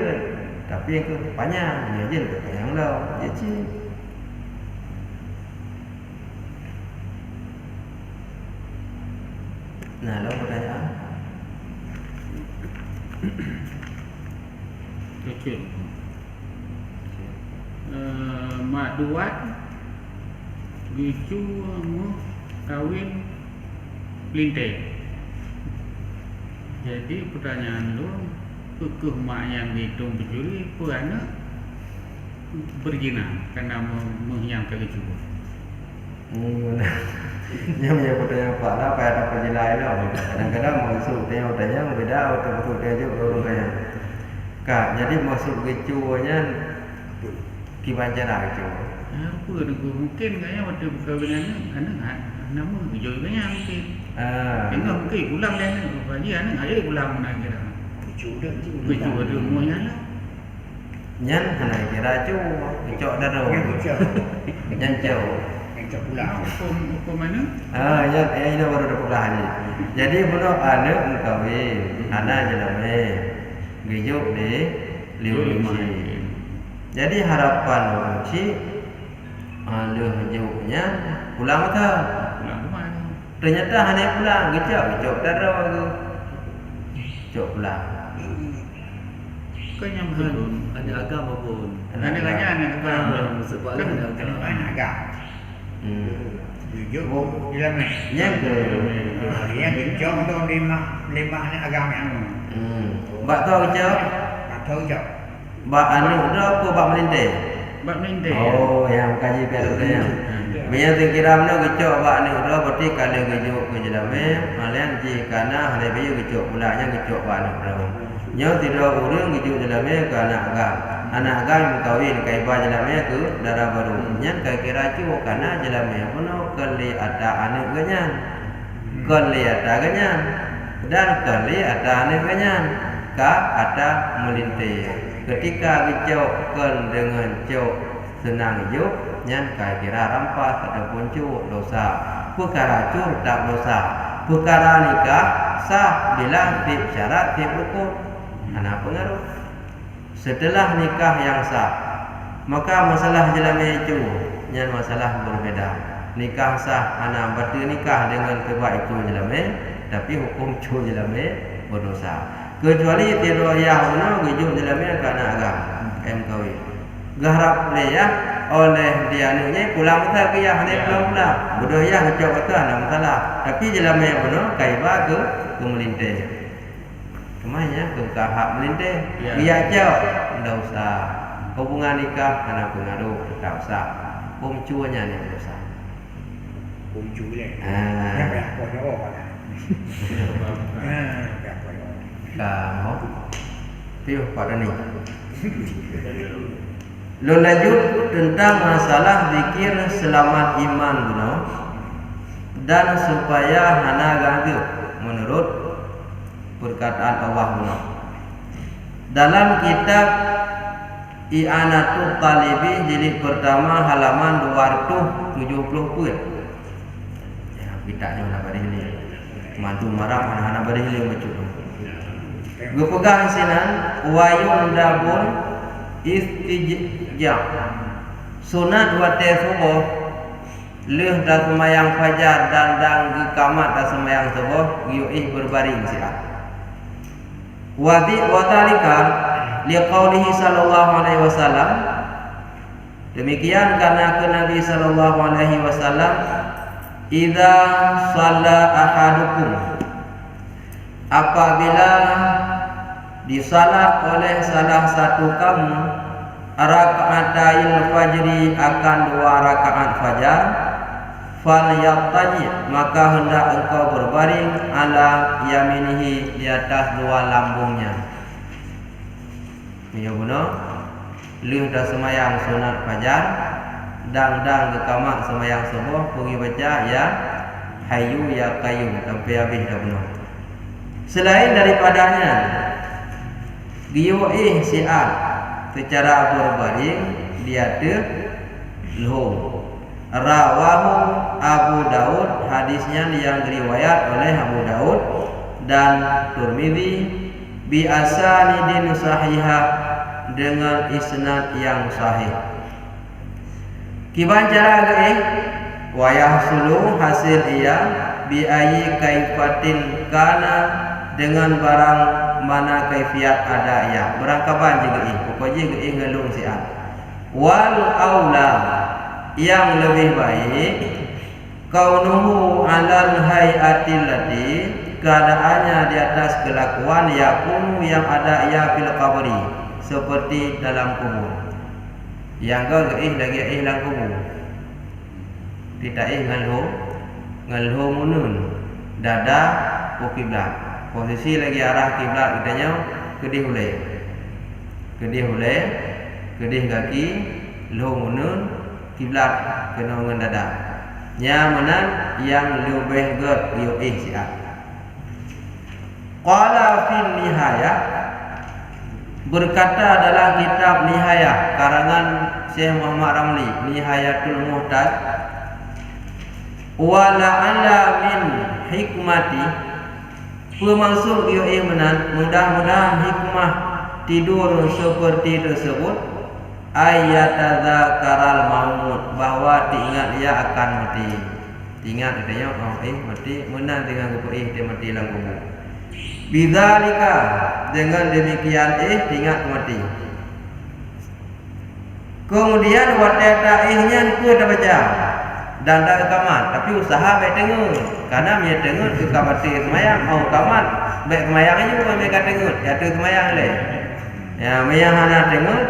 Tapi yang tu panjang, dia je lebih panjang lah. Ya je. Nah, lo pertanyaan. Kecil. Mak duat gicu mau kawin lintai. Jadi pertanyaan lu Kukuh mak yang dihitung pencuri Kerana berzina Kerana menghilangkan kecuali Yang punya pertanyaan Pak lah, apa ada penjelasan lah. Kadang-kadang maksud tanya beda betul-betul dia juga orang kaya. Kak, jadi maksud kecuanya gimana cara kecu? Apa mungkin kayaknya waktu perkahwinan anak nama hijau kayaknya mungkin. Tengok mungkin pulang dia ni, bagi anak ayah pulang nak kira. Kecu ada semuanya lah. Nyan hana kira cu, kecok dah tu. Nyan jauh. Apa mana? Yang ini baru dapat lah ni. Jadi belum anak kahwin, anak jelame, gijuk di liu-liu. Jadi harapan orang cik, liu hijaunya pulang ke? Pulang ke mana? Ternyata hanya pulang, gicok darah tu, gicok pulang. Kau yang belum Ada agama pun. Anak agama. Sebab ada agama. Jujur dia ni. Yang ke? Yang jujur tu lima ni agama. Bak tahu gicok? Tak tahu jauh. Bak anu dah apa bak melintai? Bak minta. Oh, yang kaji perutnya. Biar kira mana gicok bak anu dah berarti kalau gijuk ke jelame, malian jikana hale biu gicok pulanya gicok bak anu dah. Nyo tidak urang gijuk jelame ke anak agam. Anak agam kawin kai ba jelame ke darah baru. Nyan kai kira cu kana jelame puno kali ada anak ganyan. Kali ada ganyan. Dan kali ada anak ganyan. Ka ada melintai. Ketika dicokkan dengan cok senang hidup, nyan kai kira rampas ataupun cuk dosa. Perkara cuk tak dosa. Perkara nikah sah bila tip syarat tip rukun. Anak pengaruh. Setelah nikah yang sah, maka masalah jelame itu nyan masalah berbeda. Nikah sah anak berarti nikah dengan kebak itu jelame, tapi hukum cu jelame berdosa. Kecuali tiada yang mana gijuk jelame kana agam MKW. Garap leya oleh dia anunya pulang betul ke ya hanya pulang. Bodoh ya ngecok betul ada masalah. Tapi jelame benar kaiba ke melintai. Kemanya ke kahak melintai. Biar jauh tidak usah. Hubungan nikah karena pengaruh tidak usah. Hukum cuanya yang dosa. Kuncu dia. Yang berapa jauh kan? Kamu piuh pada ni. Lanjut tentang masalah zikir selamat iman guna dan supaya hana ganti menurut perkataan Allah guna. Dalam kitab I'anatul Talibi jilid pertama halaman 270 ya kitabnya nak bari ini. Mantu marah hana bari ini macam gue pegang sinan wayung dabun istijab sunat wa subuh leh dah semayang fajar dan ge kamat dah semayang subuh yuih berbaring siat wadhalika liqaulihi sallallahu alaihi wasallam demikian karena ke Nabi sallallahu alaihi wasallam idza shalla ahadukum apabila disalat oleh salah satu kamu raka'atain fajri akan 2 rakaat fajar falyaqtaji maka hendak engkau berbaring ala yaminihi di atas 2 lambungnya. Ya guna lih dah semayang sunat fajar dang ke kamar semayang subuh pergi baca ya hayyu ya qayyum sampai habis dah guna. Selain daripadanya diuih si'at secara berbaring dia ada luhur. Rawahu Abu Daud hadisnya yang diriwayat oleh Abu Daud dan Tirmizi bi asanidin sahihah dengan isnad yang sahih. Kiban cara ge wayah sulu hasil ia bi ayi kaifatin kana dengan barang mana kaifiat ada ya barang kaban juga pokoknya ge ngelung siat wal aula yang lebih baik kaunuhu alal hayatil lati keadaannya di atas kelakuan yakunu yang ada ia fil qabri, seperti dalam kubur. Yang ke lagi dalam kubur. Kita ngalho munun dada ke kiblat. Posisi lagi arah kiblat kitanya kedih hulai kedih kaki lo munun kiblat kena ngan dada. Nyamanan yang lebih get yo siap. Qala fil nihayah, berkata dalam kitab Nihayah karangan Syekh Muhammad Ramli, Nihayatul Muhtad, wa la'alla min hikmati, bermaksud yo menan mudah-mudahan hikmah tidur seperti tersebut ayatadzakaral maut, bahwa diingat ia akan mati. Ingat katanya mati menang dengan kubur dia mati dalam kubur. Bidzalika, dengan demikian ingat mati. Kemudian wata'ihnya ku dah baca dan dah kamat, tapi usaha baik tengok karena dia tengok ke kamat semayang kamat baik semayangnya juga mereka tengok jatuh semayang le. Ya mereka hanya tengok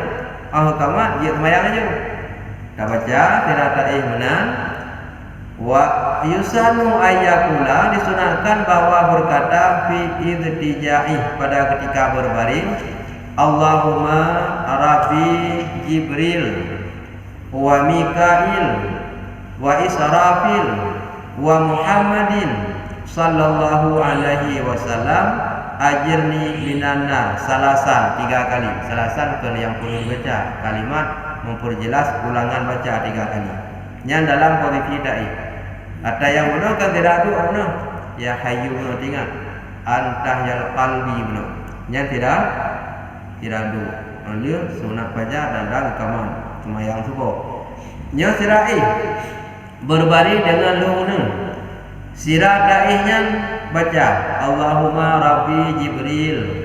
kamat dia semayang aja. Dah baca tidak ta'ih menang. Wa yusanu ayyakula, disunatkan bahwa berkata fi idtijai, pada ketika berbaring, Allahumma Rabbi Jibril wa Mikail wa Israfil wa Muhammadin sallallahu alaihi wasallam ajirni minan nar, salasan 3 kali. Salasan kalau yang perlu baca kalimat memperjelas ulangan baca 3 kali. Yang dalam posisi da'i. Ada yang benar kan tidak ada benar. Ya hayyu benar ingat. Antah yal qalbi benar. Yang tidak ada. Dia sunat baca dan rakaman semayang subuh. Yang sirai berbaring dengan lungun. Sirah daihnya baca Allahumma Rabbi Jibril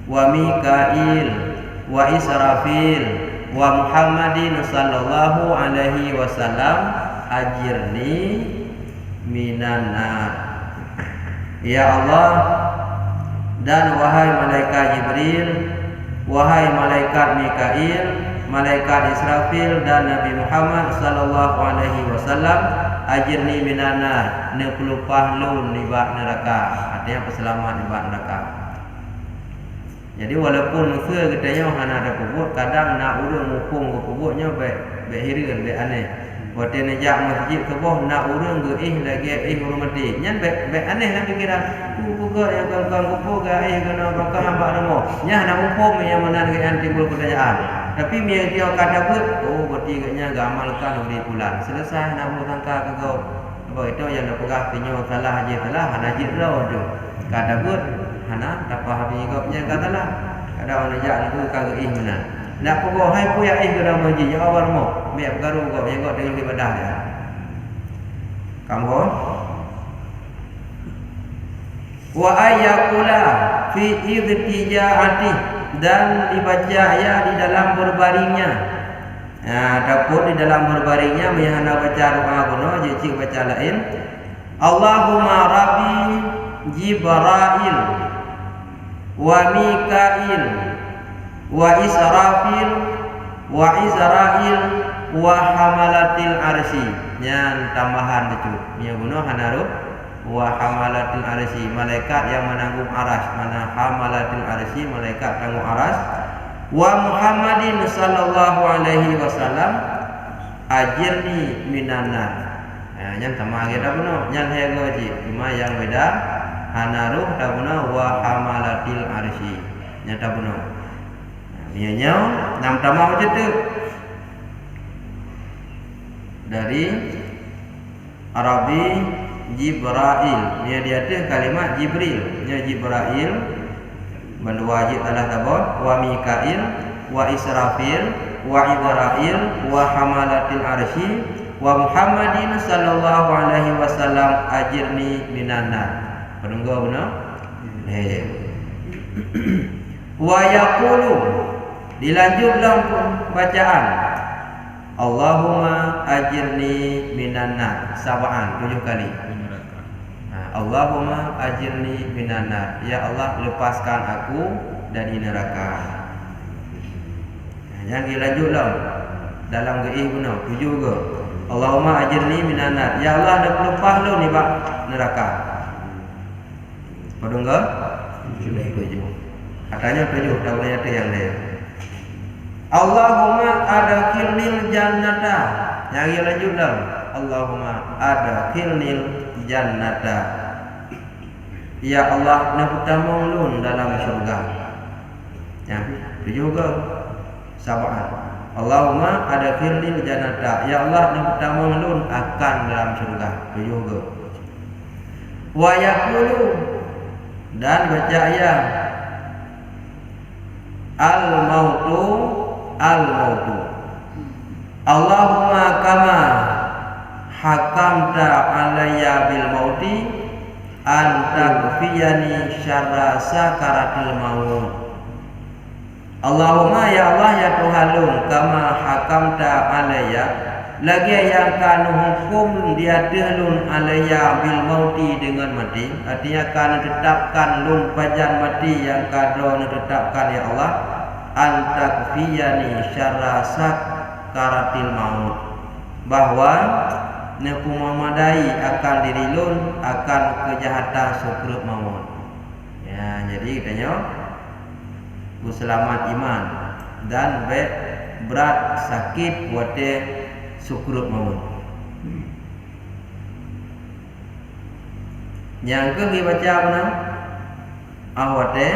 wa Mikail wa Israfil wa Muhammadin sallallahu alaihi wasallam ajirni minan nar. Ya Allah, dan wahai malaikat Jibril, wahai malaikat Mikail, malaikat Israfil dan Nabi Muhammad sallallahu alaihi wasallam ajirni minan nar, nepelupah lun di bak neraka. Artinya keselamatan di bak neraka. Jadi walaupun musuh katanya hana ada kubur, kadang nak urang ngupung ke kuburnya baik hirin baik aneh. Waktu najak masjid ke bawah nak urang ke lagi hormati. Nyan baik aneh lah fikiran. Buka yang kau kubur ke kena bakal hamba nama. Nya nak ngupung yang mana dengan timbul pertanyaan. Tapi dia kata pun berarti katanya gamalkan hari bulan. Selesai nak berangkat ke kau. Apa itu yang nak pegah pinyo salah haji lau tu. Kata pun hana dapat habis kau nya katalah. Ada orang najak tu kagak mana. Nak pegah hai puya ke dalam masjid ya awal mau. Biar pergaruh kau yang kau dengan ibadah dia. Kamu wa ayyakula fi idtijaati, dan dibaca ya di dalam berbaringnya. Adapun di dalam berbaringnya mihana baca doa kuno jadi baca lain. Allahumma Rabbi Jibril wa Mikail wa Israfil wa Israil wa hamalatil arsy. Yang tambahan itu. Nya kuno hanaru wa hamalatil arsy, malaikat yang menanggung aras. Mana hamalatil arsy, malaikat tanggung aras. Wa Muhammadin sallallahu alaihi wasallam ajirni minan nar. Yang sama kita puno, yang hego ji. Cuma yang beda hanaruh ta puno wa hamalatil arsy. Nyata puno. Nianya nam tama macam tu. Dari Arabi Jibril. Dia ada kalimat Jibril. Nya Jibril benda wajib adalah tabah wa Mikail wa Israfil wa Idrail wa hamalatil arsy wa Muhammadin sallallahu alaihi wasallam ajirni minan nar. Penunggu benar? Wa yaqulu, dilanjutkan bacaan Allahumma ajirni minan nar sab'an 7 kali. Allahumma ajirni minan nar. Ya Allah, lepaskan aku dari neraka. Jangan lanjutlah dalam geih guna 7 ke. Allahumma ajirni minan nar. Ya Allah, dah lepas lu ni bak neraka. Padahal enggak? Sudah 7. Katanya 7 tak boleh ada yang lain. Allahumma adkhilnil jannata. Yang lanjutlah. Allahumma adkhilnil jannata. Ya Allah, nak pertama ulun dalam syurga. Ya, 7 ke? Sab'an. Allahumma adkhilnil jannata. Ya Allah, nak pertama ulun akan dalam syurga. 7 ke? Wa yaqulu, dan baca ayat al-mautu al-mautu. Allahumma kama hakamta alayya bil mauti anta kufiyani syarra sakaratil maut. Allahumma ya Allah ya Tuhanun, kama hakamta alayya, lagi yang kanu hukum dia lun alayya bil mauti dengan mati, artinya kanu tetapkan lun pajan mati yang kado tetapkan ya Allah, anta kufiyani syarra sakaratil maut, bahwa nepu memadai akan diri lun akan kejahatan sukrat maut. Ya, jadi katanya selamat iman dan berat sakit buat sukrat maut. Yang ke dibaca apa nama? Awate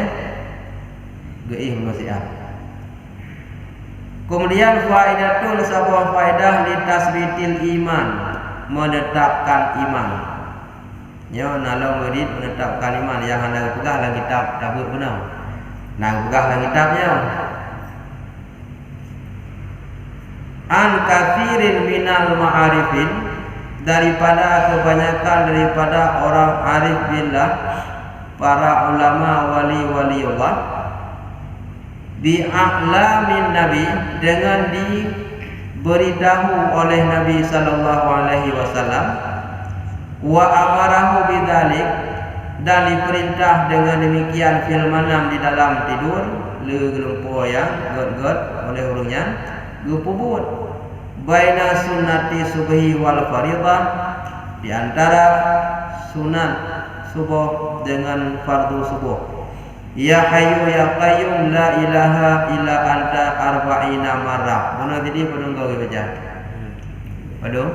geih masih. Kemudian faidatun sebuah faidah li tasbitil iman, menetapkan iman. Nyo nalong murid menetapkan iman yang hendak pegang dalam kitab tabut benar. Nah, pegang dalam kitabnya. An kathirin minal ma'arifin, daripada kebanyakan daripada orang arif billah, para ulama wali-waliullah, bi'a'lamin nabi, dengan diberitahu oleh Nabi sallallahu alaihi wasallam, wa amarahu bidzalik, dan diperintah dengan demikian fil manam, di dalam tidur, le gelumpo yang god oleh urungnya gupubut baina sunnati subhi wal fardhah, di antara sunat subuh dengan fardu subuh. Ya hayyu ya qayyum la ilaha illa anta arba'ina marrah. Mana tadi penunggu kita baca? Aduh.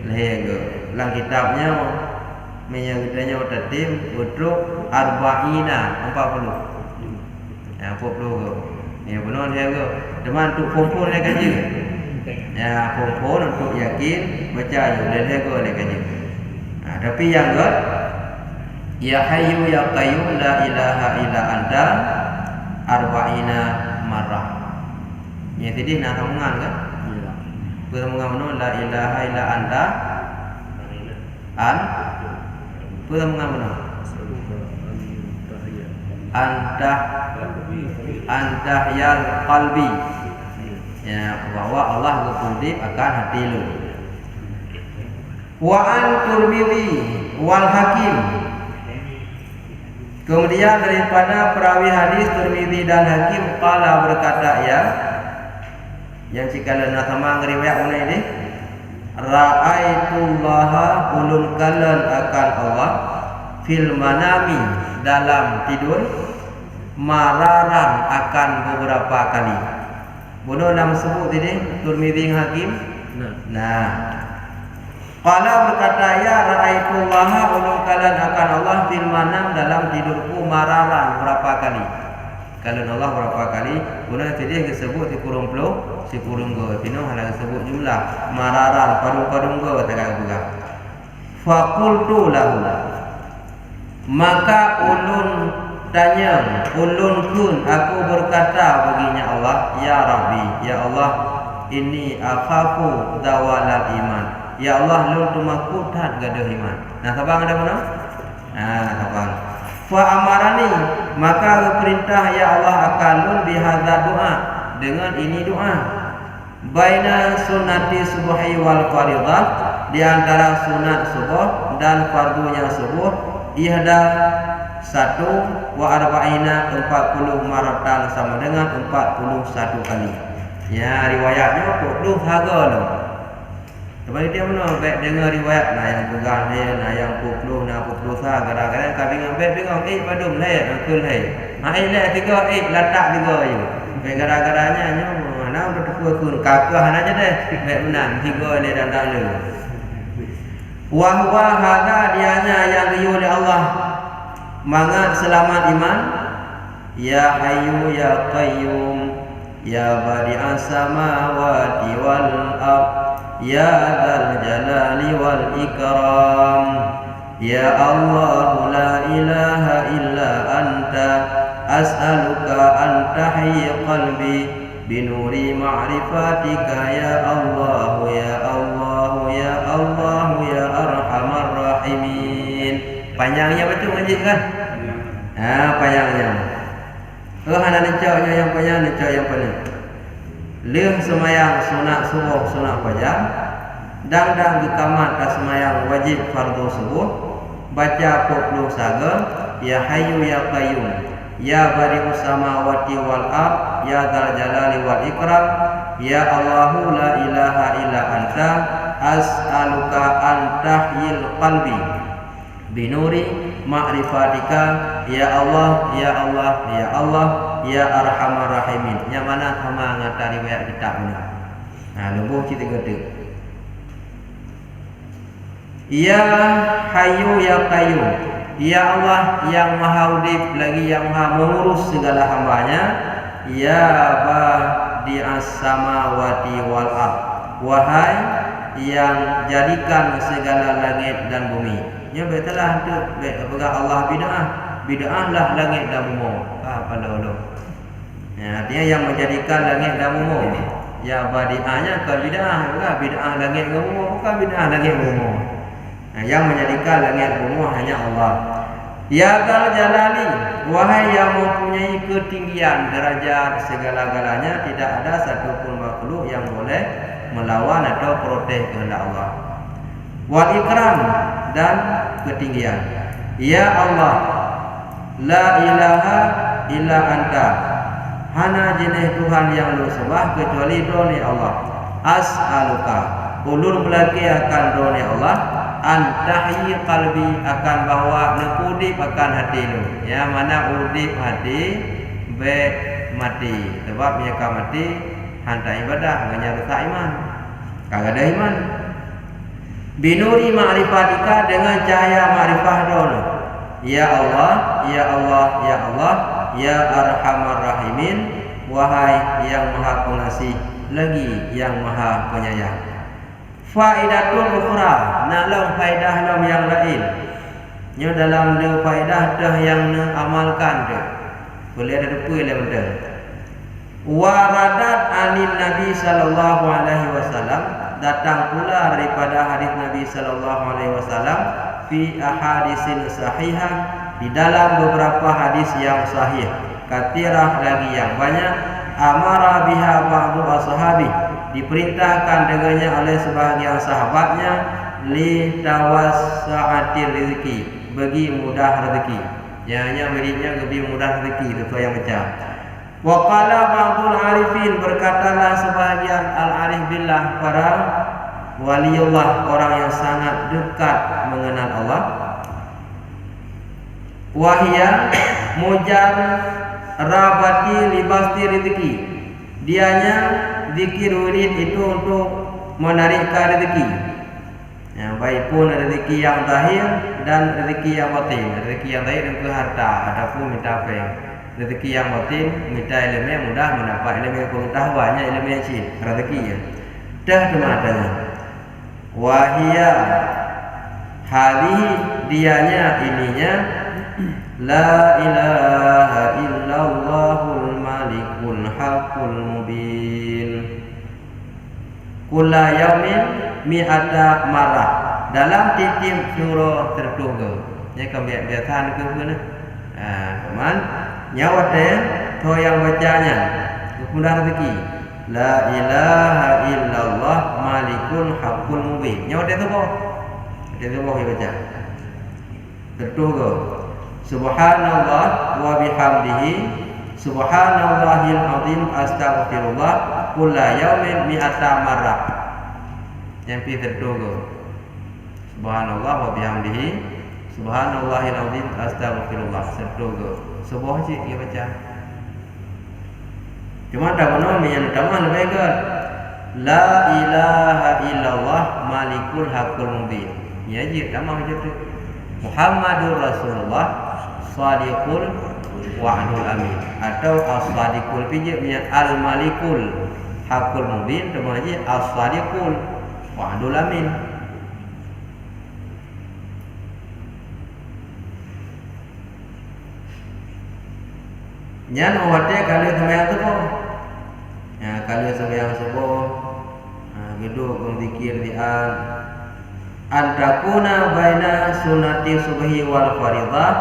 Lego. Lang kitabnya menyebutnya tertim untuk arba'ina 40. Ya 40 ke. Ya benar dia ke. Teman untuk kumpul dia kaji. Ya kumpul untuk yakin baca je dia ke dia kaji. Nah, tapi yang ke ya hayyu ya qayyum la ilaha illa anta arba'ina marrah. Ya tadi nak sambungan kan? Ya. Sambungan la ilaha illa anta sambungan mana? Anta yal qalbi. Ya, bahwa Allah berkudip akan hati lu. Wa an Tirmidzi wal Hakim. Kemudian daripada perawi hadis Tirmidzi dan Hakim qala berkata ya, yang cikala nak sama ngeriwayat mulai ini, ra'aitullaha ulun kalan akan Allah fil manami, dalam tidur, mararan akan beberapa kali. Bodoh nama sebut ini Tirmidzi Hakim. Nah, qala berkata ya ra'aitullaha ulun kalan akan Allah fil manam, dalam tidurku, mararan berapa kali. Kalau Allah berapa kali, guna tadi disebut di kurung puluh, si kurung go. Tino halang sebut jumlah mararan padung-padung go tagak buka. Faqultu lahu, maka ulun tanya, ulun kun, aku berkata baginya Allah, ya Rabbi, ya Allah, ini akhafu dawalal iman. Ya Allah, lun tumaku tak gaduh iman. Nah, sabang ada mana? Nah, sabang. Fa amarani, maka perintah ya Allah akan lun bihadza doa, dengan ini doa. Baina sunnati subhi wal fardhah, di antara sunat subuh dan fardunya subuh ihda 1 wa arba'ina 40 maratan sama dengan 41 kali. Ya, riwayatnya 40 harga loh. Sebab dia mana baik dengar riwayat nah yang pegang dia nah yang 40 nah 40 sah kadang-kadang kami bingung padum leh akul leh. Leh 3 latak 3 je. Baik kadang-kadangnya mana udah tukul kakah aja deh. Baik benar 3 leh dan tak le. Wa huwa hada dianya yang riyu oleh Allah. Mangat selamat iman. Ya Hayyu ya Qayyum ya Badi'as samawati wal ard ya Dzal Jalali wal Ikram ya Allah la ilaha illa anta as'aluka an tahyi qalbi binuri ma'rifatika ya Allah ya Allah ya Allah ya Arhamar Rahimin. Panjangnya betul ngaji kan? Panjangnya. Hana necaknya yang panjang, necak yang paling. Leh semayang sunat subuh, sunat fajar. Dang gekamat tak semayang wajib fardu subuh. Baca 40 saga. Ya Hayyu ya Qayyum. Ya Badi'us samawati wal ard. Ya Dzal Jalali wal Ikram. Ya Allahu la ilaha illa anta as'aluka an tahyil qalbi binuri ma'rifatika ya Allah ya Allah ya Allah ya Arhamar Rahimin. Yang mana sama ngata riwayat kitab ni. Lembuh cerita gede. Ya Hayyu ya Qayyum. Ya Allah yang Maha Udip lagi yang Maha mengurus segala hambanya. Ya Badi'as samawati wal ard. Wahai yang jadikan segala langit dan bumi. Ya betulah tu pegang Allah bid'ah lah langit dan bumi. Apa lo? Ya, artinya yang menjadikan langit dan bumi. Ya badi'ahnya ke bid'ah, bukan bid'ah langit dan bumi, bukan bid'ah langit dan bumi. Yang menjadikan langit dan bumi hanya Allah. Ya Dzal Jalali, wahai yang mempunyai ketinggian derajat segala-galanya, tidak ada satupun makhluk yang boleh melawan atau protes kehendak Allah. Wal Ikram dan ketinggian. Ya Allah, la ilaha illa anta. Hana jenis Tuhan yang lu sembah kecuali doni Allah. As'aluka, ulun belaki akan doni Allah. Antahyi qalbi akan bahawa nekudip akan hati lu. Ya mana udip hati be mati. Sebab mereka mati hantar ibadah dengan rusak iman. Kagak ada iman. Binuri ma'rifatika dengan cahaya ma'rifah dono. Ya Allah, ya Allah, ya Allah, ya Arhamar Rahimin. Wahai yang Maha Pengasih lagi yang Maha Penyayang. Faidatul ukhra, nak faedah lam yang lain. Nya dalam de faedah dah yang amalkan de. Boleh ada depa le betul. Waradat anin Nabi sallallahu alaihi wasallam, datang pula daripada hadis Nabi sallallahu alaihi wasallam fi ahadisin sahihah, di dalam beberapa hadis yang sahih, kathirah lagi yang banyak. Amara biha ba'du ashabi, diperintahkan dengannya oleh sebahagian sahabatnya, li tawassa'atir rezeki, bagi mudah rezeki. Yang muridnya lebih mudah rezeki, itu yang macam. Wa qala ba'dul arifin, berkatalah sebahagian al-arif billah, para waliullah, orang yang sangat dekat mengenal Allah. Wahia mujarrabati libasti rezeki, dianya zikir wirid itu untuk menarikkan rezeki. Ya, baik pun rezeki yang zahir dan rezeki yang batin. Rezeki yang zahir itu harta, adapun minta apa yang rezeki yang batin, minta ilmu yang mudah mendapat ilmu yang pengetahuannya, ilmu yang cik, rezekinya. Dah kematanya. Wahia hadihi, dianya ininya, la ilaha illallahul malikul haqqul mubin. Kula yaumin mi'ata marah, dalam tiap surah tertuga. Nya kebiasaan ke mana? Teman nyawa teh to yang bacanya mudah rezeki. La ilaha illallah malikul haqqul mubin. mubin. Nyawa dia tu apa? Dia tu apa dia baca? Betul ke? Subhanallah wa bihamdihi subhanallahil azim astaghfirullah kulla yaumin mi'ata marrah. Yang pi betul ke? Subhanallah wa bihamdihi subhanallahil azim astaghfirullah. Betul ke? Sebuah je dia baca. Cuma tak benar yang utama lebih ke la ilaha illallah malikul hakul mubin. Ya je utama macam tu. Muhammadur Rasulullah Shadiqul Wa'dul Amin atau As-Shadiqul pijak Al-Malikul Hakul Mubin temuannya As-Shadiqul Wa'dul Amin. Nyan awatnya kalau sembahyang tu pun ya kalau sembahyang subuh geduk berzikir dian antakuna baina sunati subhi wal faridah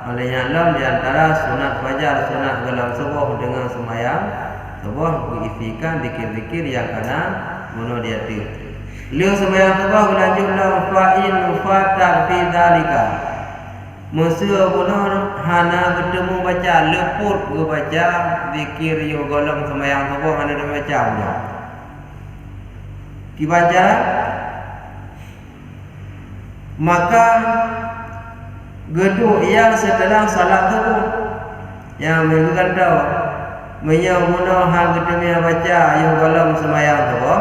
olehnya lam di antara sunat fajar sunat dalam subuh dengan sembahyang subuh berisikan zikir-zikir yang kena bunuh dia tu. Liu sembahyang subuh berlanjut lam fa'in fatar fi dzalika. Masa bunuh hana bertemu baca leput ke baca zikir yo golong sembahyang subuh hana dia baca punya. Dibaca maka geduk yang setelah salat subuh yang mengugat tahu menyamuna hang gedemia baca yang golong sembahyang subuh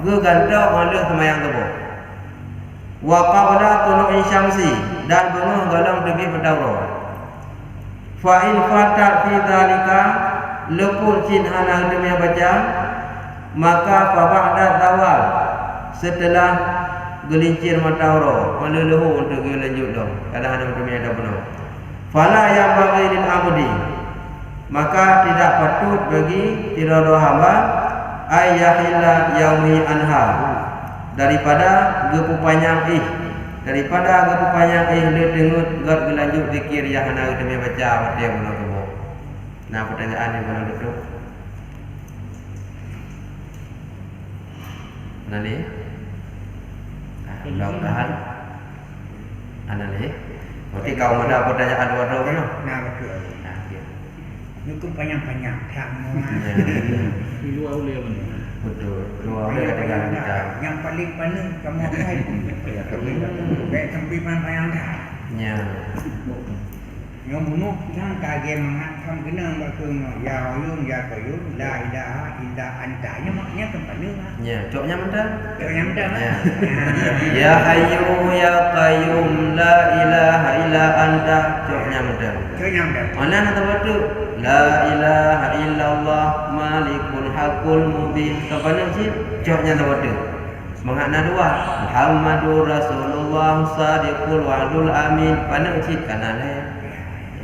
ge gantau oleh sembahyang subuh wa qabla tulu'i syamsi dan bunga golong demi berdaurat fa in fatat fi dzalika leput cin hana gedemia baca maka fa ba'da zawal setelah gelincir matahari meluluh untuk lanjut dong kadang-kadang demi ada benar fala yang bagi lil amudi maka tidak patut bagi tirada hamba ayyahilla yaumi anha daripada gepu panjang daripada gepu panjang dia dengut god lanjut zikir yang ana demi baca dia benar tu. Nah pertanyaan yang benar itu nanti mudah-mudahan analis. Okey, kau ada pertanyaan dua-dua kan? Nah, betul. Nah, ya. Nyukum panjang-panjang tak mau. Di luar boleh kan? Betul. Luar boleh katakan kita. Yang paling paling kamu apa? Kayak sampai panjang dah. Ya. Yang bunuh yang kaget mengatakan kena bakal ya yun ya kayun la ilaha illa anta nya maknanya kembali lah. Ya, coknya mentah. Coknya mentah. Ya. Ya hayyu ya qayyum la ilaha illa anta coknya mentah. Coknya mentah. Mana nak betul? La ilaha illallah malikul hakul mubin. Kapan sih? Coknya betul. Makna dua. Muhammadur Rasulullah Shadiqul Wa'dul Amin. Pandang sih kanan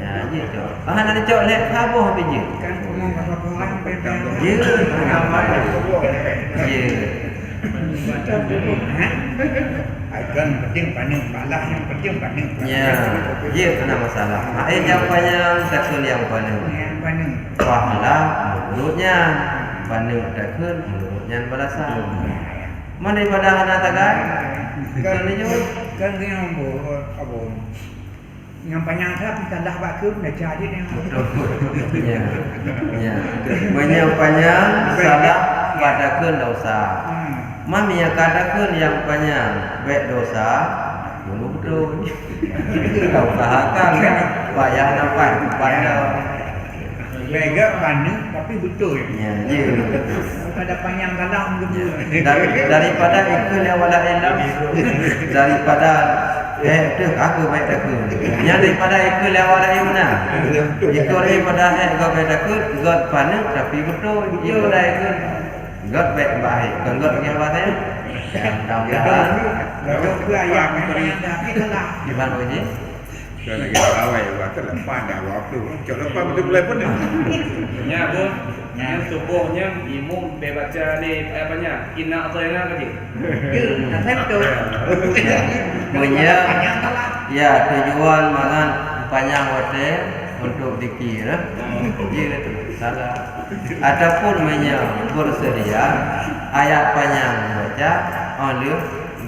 ya, je cok. Nanti cok lek sabuh apa je? Kan ngomong apa-apa beda. Je. Je. Akan penting paling balah yang penting paling. Ya. Je kena masalah. Yang panjang takun yang paling. Yang paling. Pahala mulutnya. Paling takun mulutnya balasan. Mana daripada anak tagai? Kan ni je. Kan dia apa? Yang panjang tak kita dah baku nak jadi dia. Ya. Ya. Menyampaikan salah katakan dosa. Mami yang katakan yang panjang baik dosa dulu betul. Kau usahakan kan payah nampak pada lega mana tapi betul. ya. Ya. Ada panjang dalam gebu. Daripada ikut yang wala ilm daripada aku baik takut. Yang daripada ikut lewat dari mana? Ikut daripada God baik takut, God pandang tapi betul. Ikut dah ikut God baik baik. Kan God bagi apa saya? Mudah-mudahan. Kalau ke ayam yang dah kita lah. Gimana bunyi? Kalau lagi awal waktu lepas dah waktu. Cok lepas betul boleh pun. Ya pun, yang subuhnya imam baca ni apanya? Inna atayna ke dia? Ya, saya betul. Punya ya tujuan makan panjang waktu untuk dikir. Ya itu salah. Ataupun bersedia ayat panjang baca oleh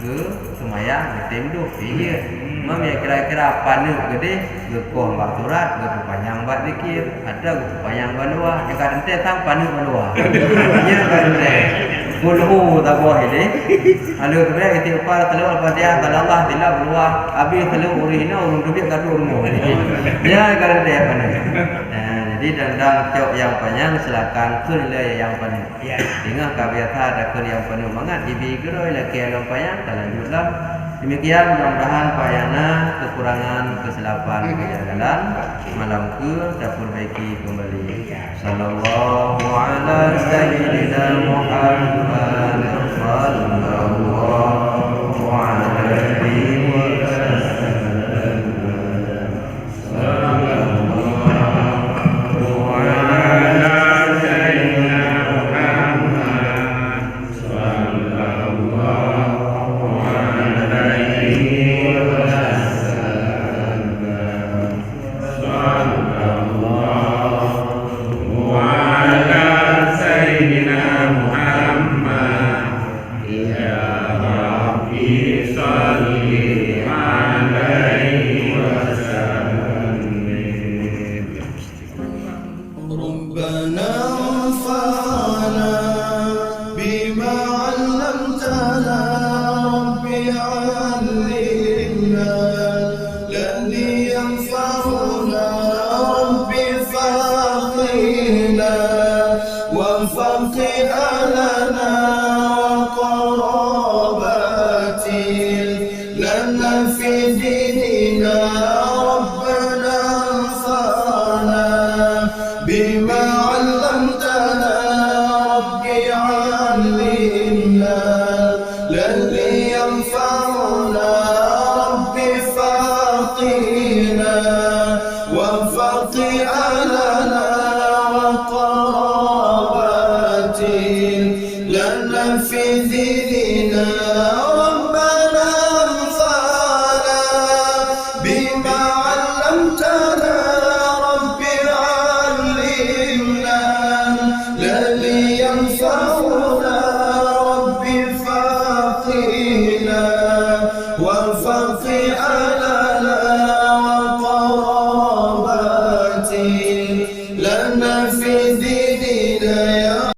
ke semayang tim tu iya mam ya kira-kira panu gede gekon bak surat ge panjang bak zikir ada ge panjang balua yang kadang teh tang panu balua iya kadang teh kulhu tabah ini alu kemudian istighfar telu al-fatihah kalau Allah bila balua abi telu urina urun duit kadu urun ya kadang teh panu jadi dandang cok yang panjang silakan sunilai yang penuh. Ya. Dengan kabiasa ada yang penuh banget. Ibi geroi lagi yang panjang terlanjutlah. Demikian mudah-mudahan payana kekurangan kesilapan kejagalan malam ke dapat perbaiki kembali. Sallallahu ala sayyidina Muhammad sallallahu alaihi wasallam. لنا في ديننا يا